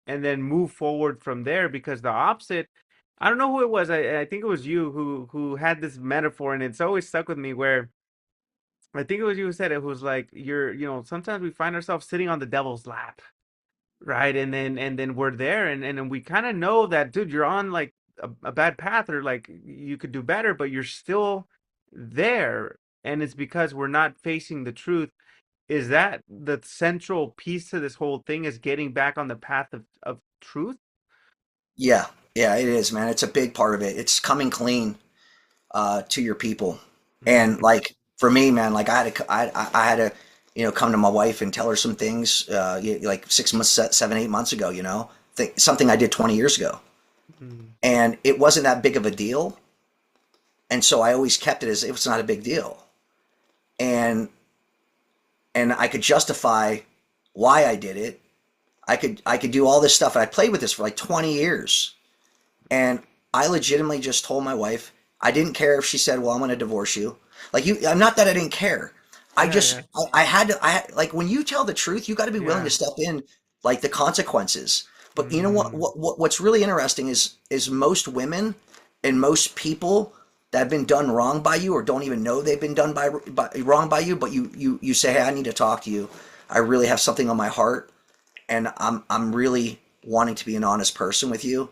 and then move forward from there because the opposite, I don't know who it was. I think it was you who had this metaphor and it's always stuck with me where I think it was you who said it was like sometimes we find ourselves sitting on the devil's lap. Right. And then we're there and we kind of know that, dude, you're on like a bad path or like you could do better, but you're still there. And it's because we're not facing the truth. Is that the central piece to this whole thing is getting back on the path of truth? Yeah. Yeah, it is, man. It's a big part of it. It's coming clean to your people. And Mm. like for me, man, like I had to, come to my wife and tell her some things, like 6 months, 7, 8 months ago, something I did 20 years ago. Mm. And it wasn't that big of a deal. And so I always kept it as if it's not a big deal. And, and I could justify why I did it. I could do all this stuff. And I played with this for like 20 years. And I legitimately just told my wife, I didn't care if she said, well, I'm going to divorce you. Like I'm not that I didn't care. Yeah, yeah. I had to, like when you tell the truth, you got to be willing to Yeah. step in like the consequences. But you know Mm. what's really interesting is most women and most people that have been done wrong by you or don't even know they've been done by wrong by you, but you say, hey, I need to talk to you. I really have something on my heart and I'm really wanting to be an honest person with you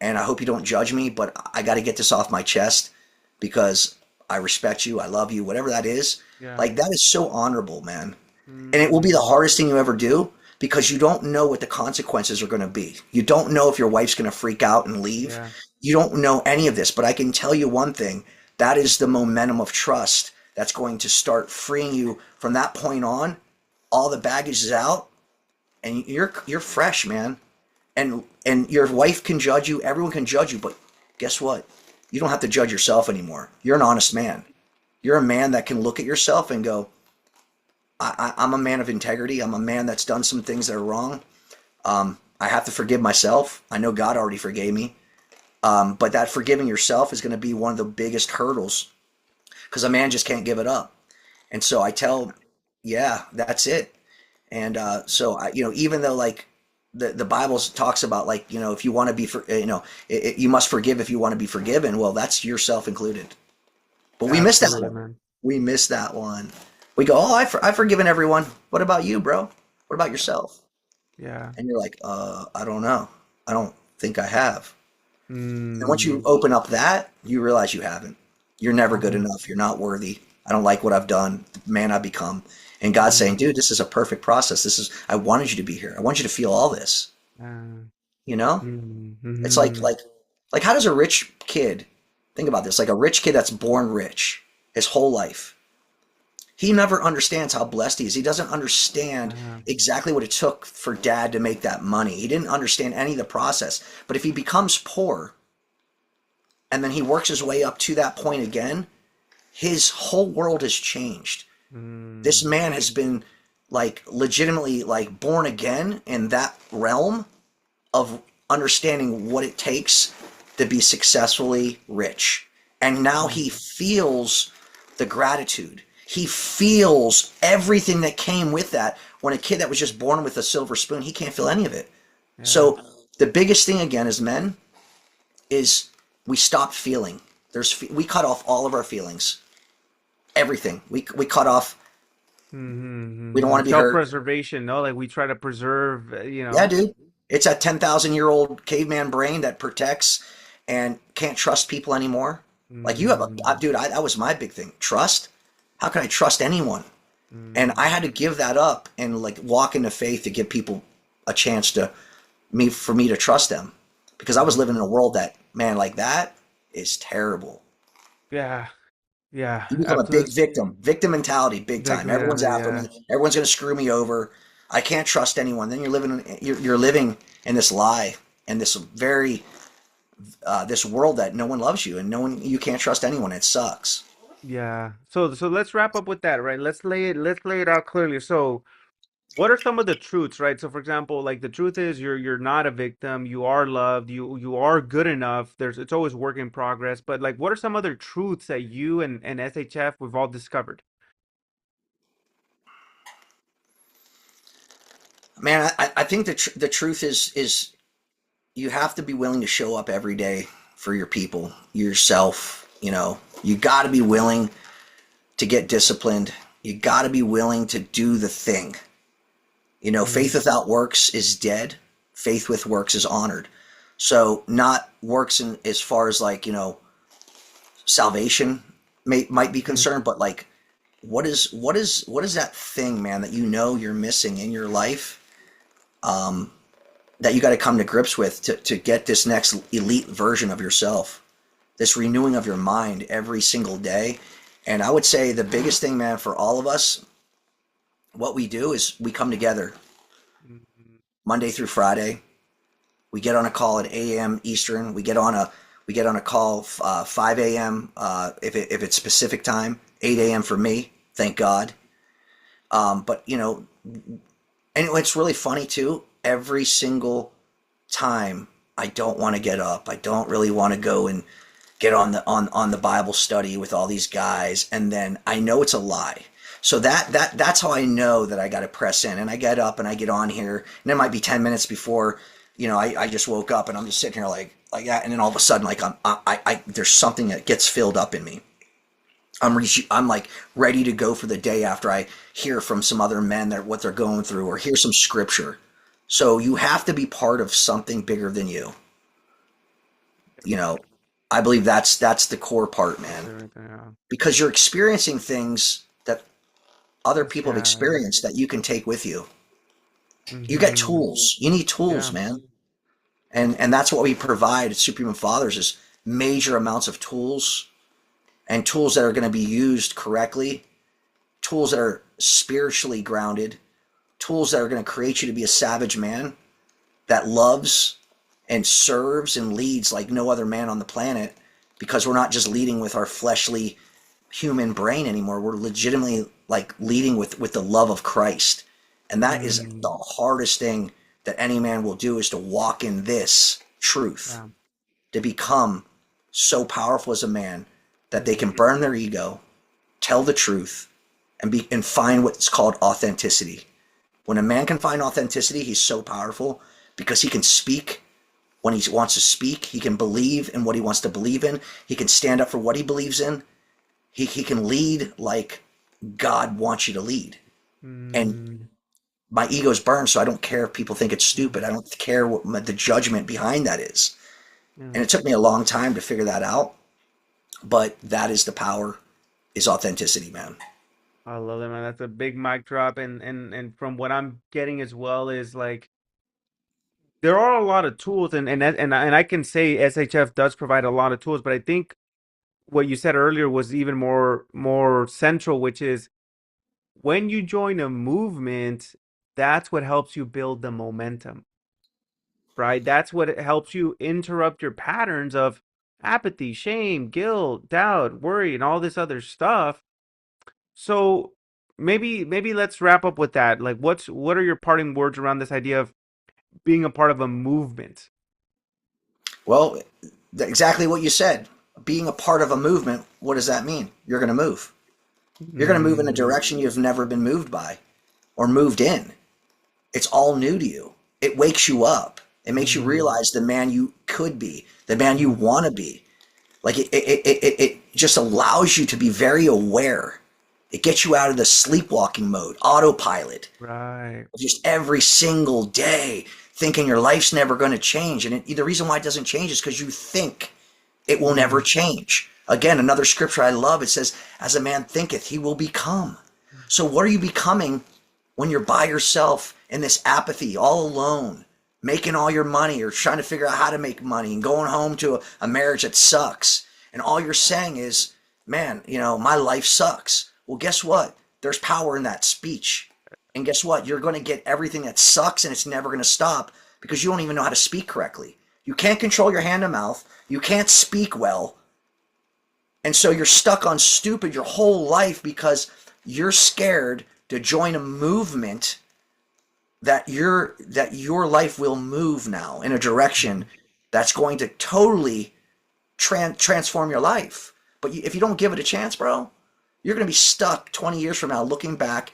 and I hope you don't judge me, but I got to get this off my chest because I respect you, I love you, whatever that is. Yeah. Like that is so honorable, man. And it will be the Mm. hardest thing you ever do because you don't know what the consequences are going to be. You don't know if your wife's going to freak out and leave. Yeah. You don't know any of this, but I can tell you one thing, that is the momentum of trust that's going to start freeing you from that point on. All the baggage is out and you're fresh, man, and your wife can judge you, everyone can judge you, but guess what? You don't have to judge yourself anymore. You're an honest man. You're a man that can look at yourself and go, I'm a man of integrity. I'm a man that's done some things that are wrong. I have to forgive myself. I know God already forgave me. But that forgiving yourself is going to be one of the biggest hurdles because a man just can't give it up. And so I tell, yeah, that's it. And so even though like the Bible talks about like if you want to be you must forgive if you want to be forgiven. Well, that's yourself included. But we miss that Absolutely, one. man. We miss that one. We go, oh, I've forgiven everyone. What about you, bro? What about yourself? Yeah. And you're like, I don't know. I don't think I have. And once you Mm. open up that, you realize you haven't. You're never good Uh-huh. enough. You're not worthy. I don't like what I've done, the man I've become. And God's saying, Mm. dude, this is a perfect process. I wanted you to be here. I want you to feel all this. Uh, You know? It's mm-hmm. like how does a rich kid think about this? Like a rich kid that's born rich his whole life. He never understands how blessed he is. He doesn't understand Uh, exactly what it took for dad to make that money. He didn't understand any of the process. But if he becomes poor and then he works his way up to that point again, his whole world has changed. This mm. man has been like legitimately like born again in that realm of understanding what it takes to be successfully rich. And now Yeah. he feels the gratitude. He feels everything that came with that. When a kid that was just born with a silver spoon, he can't feel any of it. Yeah. So the biggest thing again as men is we stop feeling. We cut off all of our feelings. Everything. We cut off. We don't Mm-hmm. want to be hurt. Self-preservation, no? Like we try to preserve, Yeah, dude. It's a 10,000-year-old caveman brain that protects and can't trust people anymore. Like you have Mm, dude, that was my big thing. Trust. How can I trust anyone? And I mm, had to give that up and like walk into faith to give people a chance for me to trust them because I was living in a mm. world that, man, like that is terrible. Yeah, yeah, You become a big absolutely. victim mentality, big Big time. Everyone's reality, after yeah. me. Everyone's going to screw me over. I can't trust anyone. Then you're living in this lie and this this world that no one loves you and you can't trust anyone. It sucks. Yeah. So let's wrap up with that, right? Let's lay it out clearly. So what are some of the truths, right? So for example, like the truth is you're not a victim, you are loved, you are good enough. It's always work in progress, but like what are some other truths that you and SHF we've all discovered? Man, I think the truth is you have to be willing to show up every day for your people, yourself. You got to be willing to get disciplined. You got to be willing to do the thing. Faith Mm, without works is dead. Faith with works is honored. So not works in as far as like, salvation might be mm, concerned, but like what is that thing, man, that you're missing in your life that you got to come to grips with to get this next elite version of yourself, this renewing of your mind every single day. And I would say the biggest thing, man, for all of us, what we do is we come together mm, Monday through Friday. We get on a call at 8 a.m. Eastern. We get on a call 5 a.m. If it's Pacific time, 8 a.m. for me. Thank God. But and it's really funny too. Every single time, I don't want to get up. I don't really want to go and get on the Bible study with all these guys, and then I know it's a lie. So that's how I know that I got to press in. And I get up and I get on here, and it might be 10 minutes before, I just woke up and I'm just sitting here like that, and then all of a sudden, like there's something that gets filled up in me. I'm like ready to go for the day after I hear from some other men that what they're going through or hear some scripture. So you have to be part of something bigger than you. You know, I believe that's the core part, that's man, everything, yeah. because you're experiencing things that other That's, people have yeah, yeah. experienced that you can take with you. You get Mm-hmm. tools. You need tools, Yeah. man. And that's what we provide at Superhuman Fathers is major amounts of tools and tools that are going to be used correctly, tools that are spiritually grounded, tools that are going to create you to be a savage man that loves and serves and leads like no other man on the planet because we're not just leading with our fleshly human brain anymore. We're legitimately like leading with the love of Christ. And that is Mm, the hardest thing that any man will do is to walk in this truth, yeah. to become so powerful as a man that they Mm, can burn their ego, tell the truth, and find what's called authenticity. When a man can find authenticity, he's so powerful because he can speak when he wants to speak. He can believe in what he wants to believe in. He can stand up for what he believes in. He can lead like God wants you to lead. And Mm, my ego's burned, so I don't care if people think it's stupid. I don't care what the judgment behind that is. yeah. And it took me a long time to figure that out, but that is the power, is authenticity, man. I love that, man. That's a big mic drop, and from what I'm getting as well is like there are a lot of tools, and I can say SHF does provide a lot of tools, but I think what you said earlier was even more central, which is when you join a movement, that's what helps you build the momentum, right? That's what helps you interrupt your patterns of apathy, shame, guilt, doubt, worry, and all this other stuff. So maybe let's wrap up with that. Like what are your parting words around this idea of being a part of a movement? Well, exactly what you said. Being a part of a movement, what does that mean? You're going to move. You're going to move in a Mm, direction you've never been moved by or moved in. It's all new to you. It wakes you up. It makes you mm, realize the man you could be, the man you want to be. Like it just allows you to be very aware. It gets you out of the sleepwalking mode, autopilot, right. just every single day thinking your life's never going to change. And the reason why it doesn't change is because you think it will never Mm, change. Again, another scripture I love, it says, as a man thinketh, he will become. So what are you becoming when you're by yourself in this apathy, all alone, making all your money or trying to figure out how to make money and going home to a marriage that sucks? And all you're saying is, man, my life sucks. Well, guess what? There's power in that speech. And guess what? You're going to get everything that sucks and it's never going to stop because you don't even know how to speak correctly. You can't control your hand and mouth. You can't speak well. And so you're stuck on stupid your whole life because you're scared to join a movement that your life will move now in a direction that's going to totally transform your life. But if you don't give it a chance, bro, you're going to be stuck 20 years from now looking back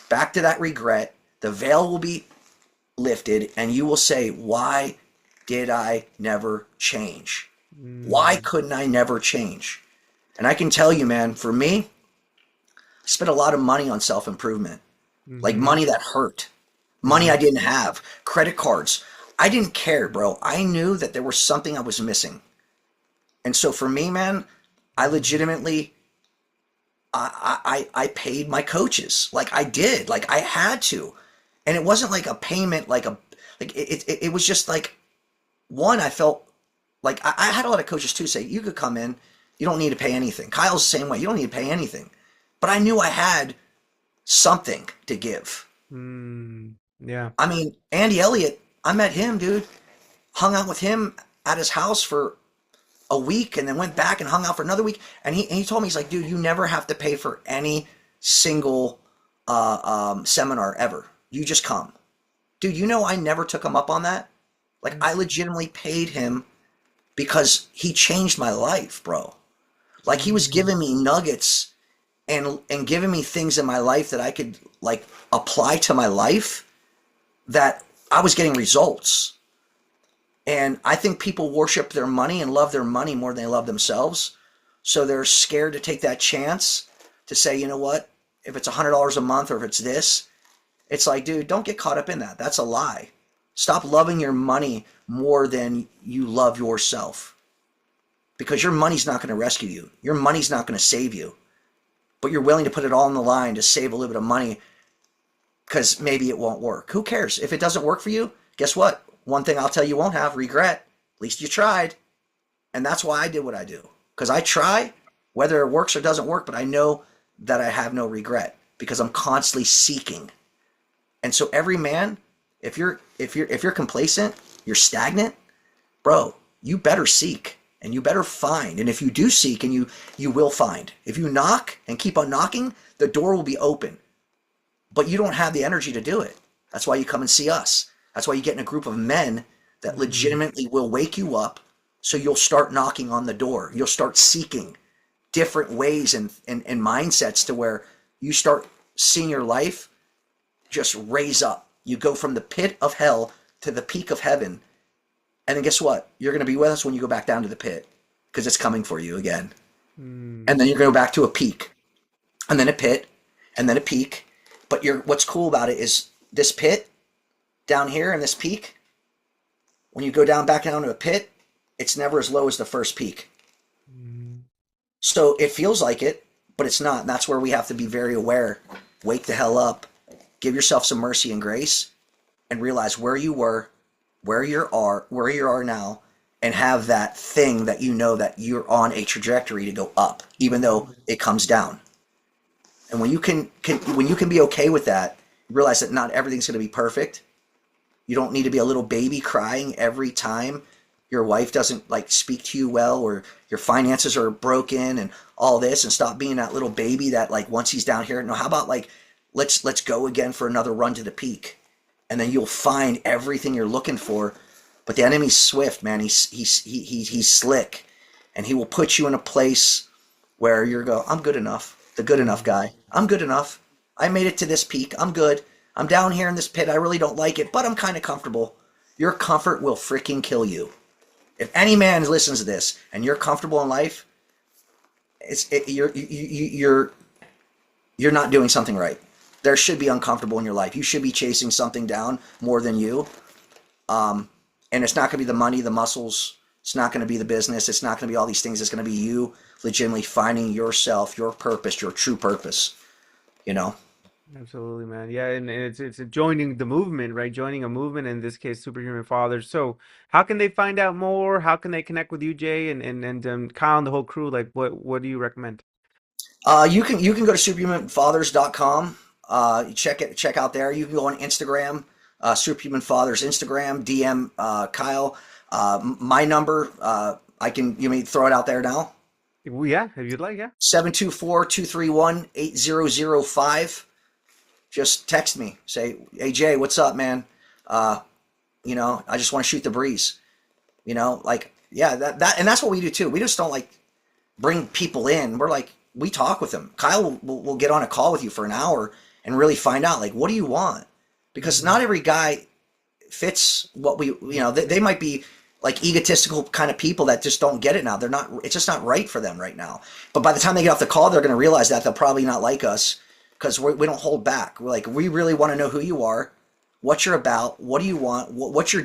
to that regret. The veil will be lifted and you will say, why did I never change? Why mm, couldn't I never change? And I can tell you, man, for me, I spent a lot of money on self improvement, like mm-hmm, money that hurt, money mm-hmm, I didn't have, credit cards. I didn't care, bro. I knew that there was something I was missing. And so for me, man, I legitimately, I paid my coaches. Like I did, like I had to. And it wasn't like a payment, like it was just like, one, I felt like I had a lot of coaches too say, you could come in, you don't need to pay anything. Kyle's the same way, you don't need to pay anything. But I knew I had something to give. mm, yeah. I mean, Andy Elliott, I met him, dude. Hung out with him at his house for a week and then went back and hung out for another week. And he told me, he's like, dude, you never have to pay for any single seminar ever. You just come. Dude, I never took him up on that. Like, I legitimately paid him because he changed my life, bro. Like, he was Mm, giving me nuggets and giving me things in my life that I could, like, apply to my life that I was getting results. And I think people worship their money and love their money more than they love themselves. So they're scared to take that chance to say, you know what, if it's $100 a month or if it's this, it's like, dude, don't get caught up in that. That's a lie. Stop loving your money more than you love yourself because your money's not going to rescue you. Your money's not going to save you, but you're willing to put it all on the line to save a little bit of money because maybe it won't work. Who cares? If it doesn't work for you, guess what? One thing I'll tell you won't have regret. At least you tried. And that's why I did what I do. Because I try, whether it works or doesn't work, but I know that I have no regret because I'm constantly seeking. And so every man, if you're complacent, you're stagnant, bro, you better seek and you better find. And if you do seek and you will find. If you knock and keep on knocking, the door will be open. But you don't have the energy to do it. That's why you come and see us. That's why you get in a group of men that mm, legitimately will wake you up so you'll start knocking on the door. You'll start seeking different ways and mindsets to where you start seeing your life just raise up. You go from the pit of hell to the peak of heaven. And then guess what? You're going to be with us when you go back down to the pit because it's coming for you again. Mm. And then you're going to go back to a peak and then a pit and then a peak. But what's cool about it is this pit down here and this peak, when you go down back down to a pit, it's never as low as the first peak. Mm. So it feels like it, but it's not. And that's where we have to be very aware. Wake the hell up. Give yourself some mercy and grace and realize where you were, where you are now, and have that thing that you know that you're on a trajectory to go up, even though it comes down. And when you can be okay with that, realize that not everything's going to be perfect. You don't need to be a little baby crying every time your wife doesn't like speak to you well, or your finances are broken and all this, and stop being that little baby that like once he's down here. No, how about like let's go again for another run to the peak, and then you'll find everything you're looking for. But the enemy's swift, man. He's slick, and he will put you in a place where you're go. I'm good enough. The good enough Mm. guy. I'm good enough. I made it to this peak. I'm good. I'm down here in this pit. I really don't like it, but I'm kind of comfortable. Your comfort will freaking kill you. If any man listens to this and you're comfortable in life, you're not doing something right. There should be uncomfortable in your life. You should be chasing something down more than you. And it's not going to be the money, the muscles. It's not going to be the business. It's not going to be all these things. It's going to be you legitimately finding yourself, your purpose, your true purpose. You know. Absolutely, man. Yeah, and it's joining the movement, right? Joining a movement, in this case, Superhuman Fathers. So, how can they find out more? How can they connect with you, Jay, and Kyle and the whole crew? Like, what do you recommend? You can go to superhumanfathers.com. Check out there. You can go on Instagram, Superhuman Fathers Instagram. DM Kyle. My number. I can. You may throw it out there now. Well, yeah, if you'd like, yeah. 724-231-8005. Just text me. Say, hey Jay, what's up, man? Uh, I just want to shoot the breeze. Like, yeah, and that's what we do too. We just don't like bring people in. We're like, we talk with them. Kyle will get on a call with you for an hour and really find out, like, what do you want? Because Hmm. not every guy fits what they might be like egotistical kind of people that just don't get it now. They're not, it's just not right for them right now. But by the time they get off the call, they're going to realize that they'll probably not like us because we don't hold back. We're like, we really want to know who you are, what you're about, what do you want, what's Yeah,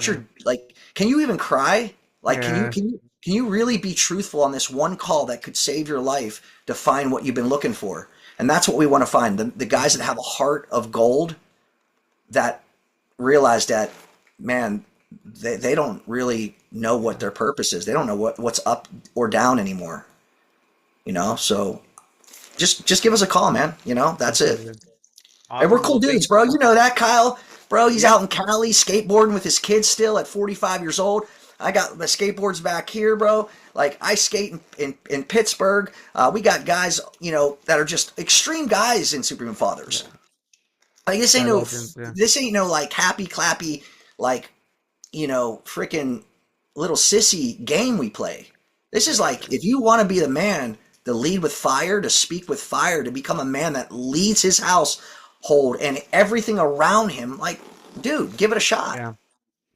your like, can you even cry? Like, yeah, can you really be truthful on this one call that could save your life to find what you've been looking for? And that's what we want to find. The guys that have a heart of gold that realize that, man, they don't really know what their purpose is. They don't know what's up or down anymore. So just give us a call, man. That's it. absolutely. And we're Awesome. cool Well, dudes, thank. bro. You know that, Kyle. Bro, he's Yeah, out in Cali skateboarding with his kids still at 45 years old. I got my skateboards back here, bro. Like, I skate in Pittsburgh. We got guys, that are just extreme guys in Superman Fathers. yeah, Like, yeah, legends. Yeah, this ain't no like happy clappy, like, freaking little sissy game we play. This is like, if you want to be the man to lead with fire, to speak with fire, to become a man that leads his household and everything around him, like, dude, give it a shot. yeah.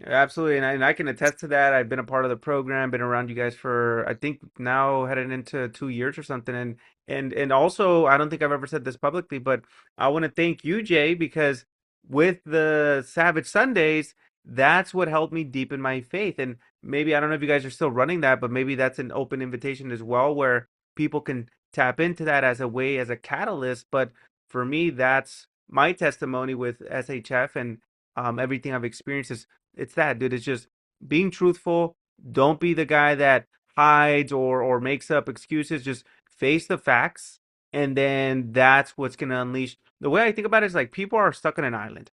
Absolutely, and I can attest to that. I've been a part of the program, been around you guys for I think now heading into 2 years or something, and also I don't think I've ever said this publicly, but I want to thank you, Jay, because with the Savage Sundays, that's what helped me deepen my faith. And maybe I don't know if you guys are still running that, but maybe that's an open invitation as well, where people can tap into that as a way, as a catalyst. But for me, that's my testimony with SHF and everything I've experienced is it's that, dude. It's just being truthful. Don't be the guy that hides or makes up excuses. Just face the facts, and then that's what's gonna unleash. The way I think about it is like people are stuck on an island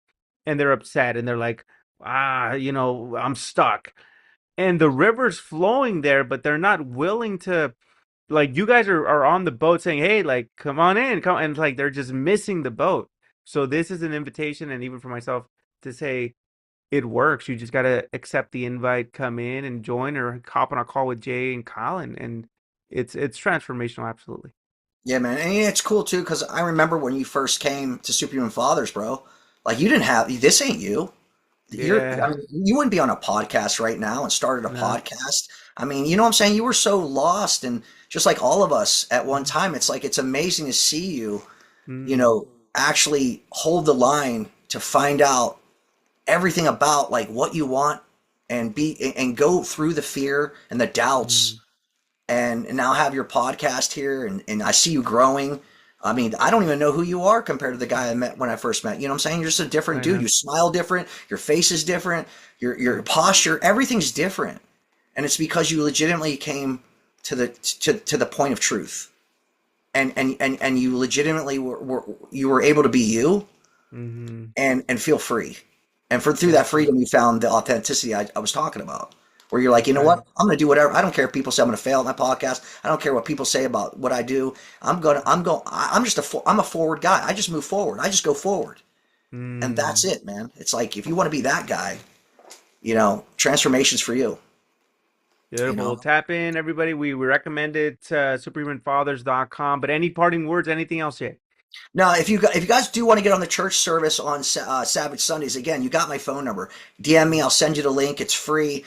and they're upset and they're like, I'm stuck. And the river's flowing there, but they're not willing to like you guys are on the boat saying, hey, like come on in, come and like they're just missing the boat. So this is an invitation, and even for myself to say it works. You just gotta accept the invite, come in and join, or hop on a call with Jay and Colin, and it's transformational. Absolutely. Yeah, man, and yeah, it's cool too because I remember when you first came to Superhuman Fathers, bro. Like you didn't have this ain't you. I Yeah. mean, you wouldn't be on a podcast right now and started a No. podcast. I mean, you know what I'm saying? You were so lost, and just like all of us at one time, it's like it's amazing to see you, Mm. actually hold the line to find out everything about like what you want and go through the fear and the doubts Mm. and now have your podcast here and I see you growing. I mean, I don't even know who you are compared to the guy I met when I first met. You know what I'm saying? You're just a different I dude. know. You smile different, your face is different, your posture, everything's different. And it's because you legitimately came to the point of truth. And you legitimately you were able to be you Mm-hmm. and feel free. And through that Exactly. freedom, you found the authenticity I was talking about, where you're like, you know Right. what, I'm going to do whatever. I don't care if people say I'm going to fail at my podcast. I don't care what people say about what I do. I'm a forward guy. I just move forward. I just go forward, and that's Mm. it, man. It's like if you want to be that guy, transformation's for you. You Beautiful. know. Well, tap in, everybody. We recommend it, superhumanfathers.com. But any parting words, anything else yet? Now, if you guys do want to get on the church service on Sabbath Sundays, again, you got my phone number. DM me. I'll send you the link. It's free.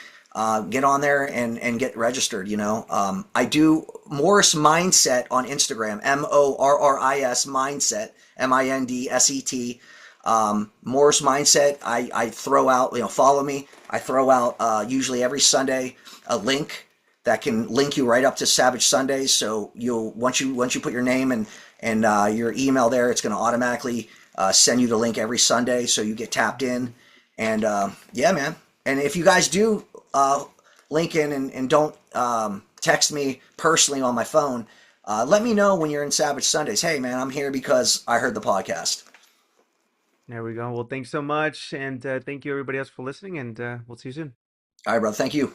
Get on there and get registered. I do Morris Mindset on Instagram. Morris Mindset. Mindset. Morris Mindset. I throw out. Follow me. I throw out usually every Sunday a link that can link you right up to Savage Sundays. So you'll once you put your name and your email there, it's going to automatically send you the link every Sunday, so you get tapped in. And yeah, man. And if you guys do link in and don't text me personally on my phone, let me know when you're in Savage Sundays. Hey, man, I'm here because I heard the podcast. There we go. Well, thanks so much. And thank you, everybody else, for listening. And we'll see you soon. All right, brother. Thank you.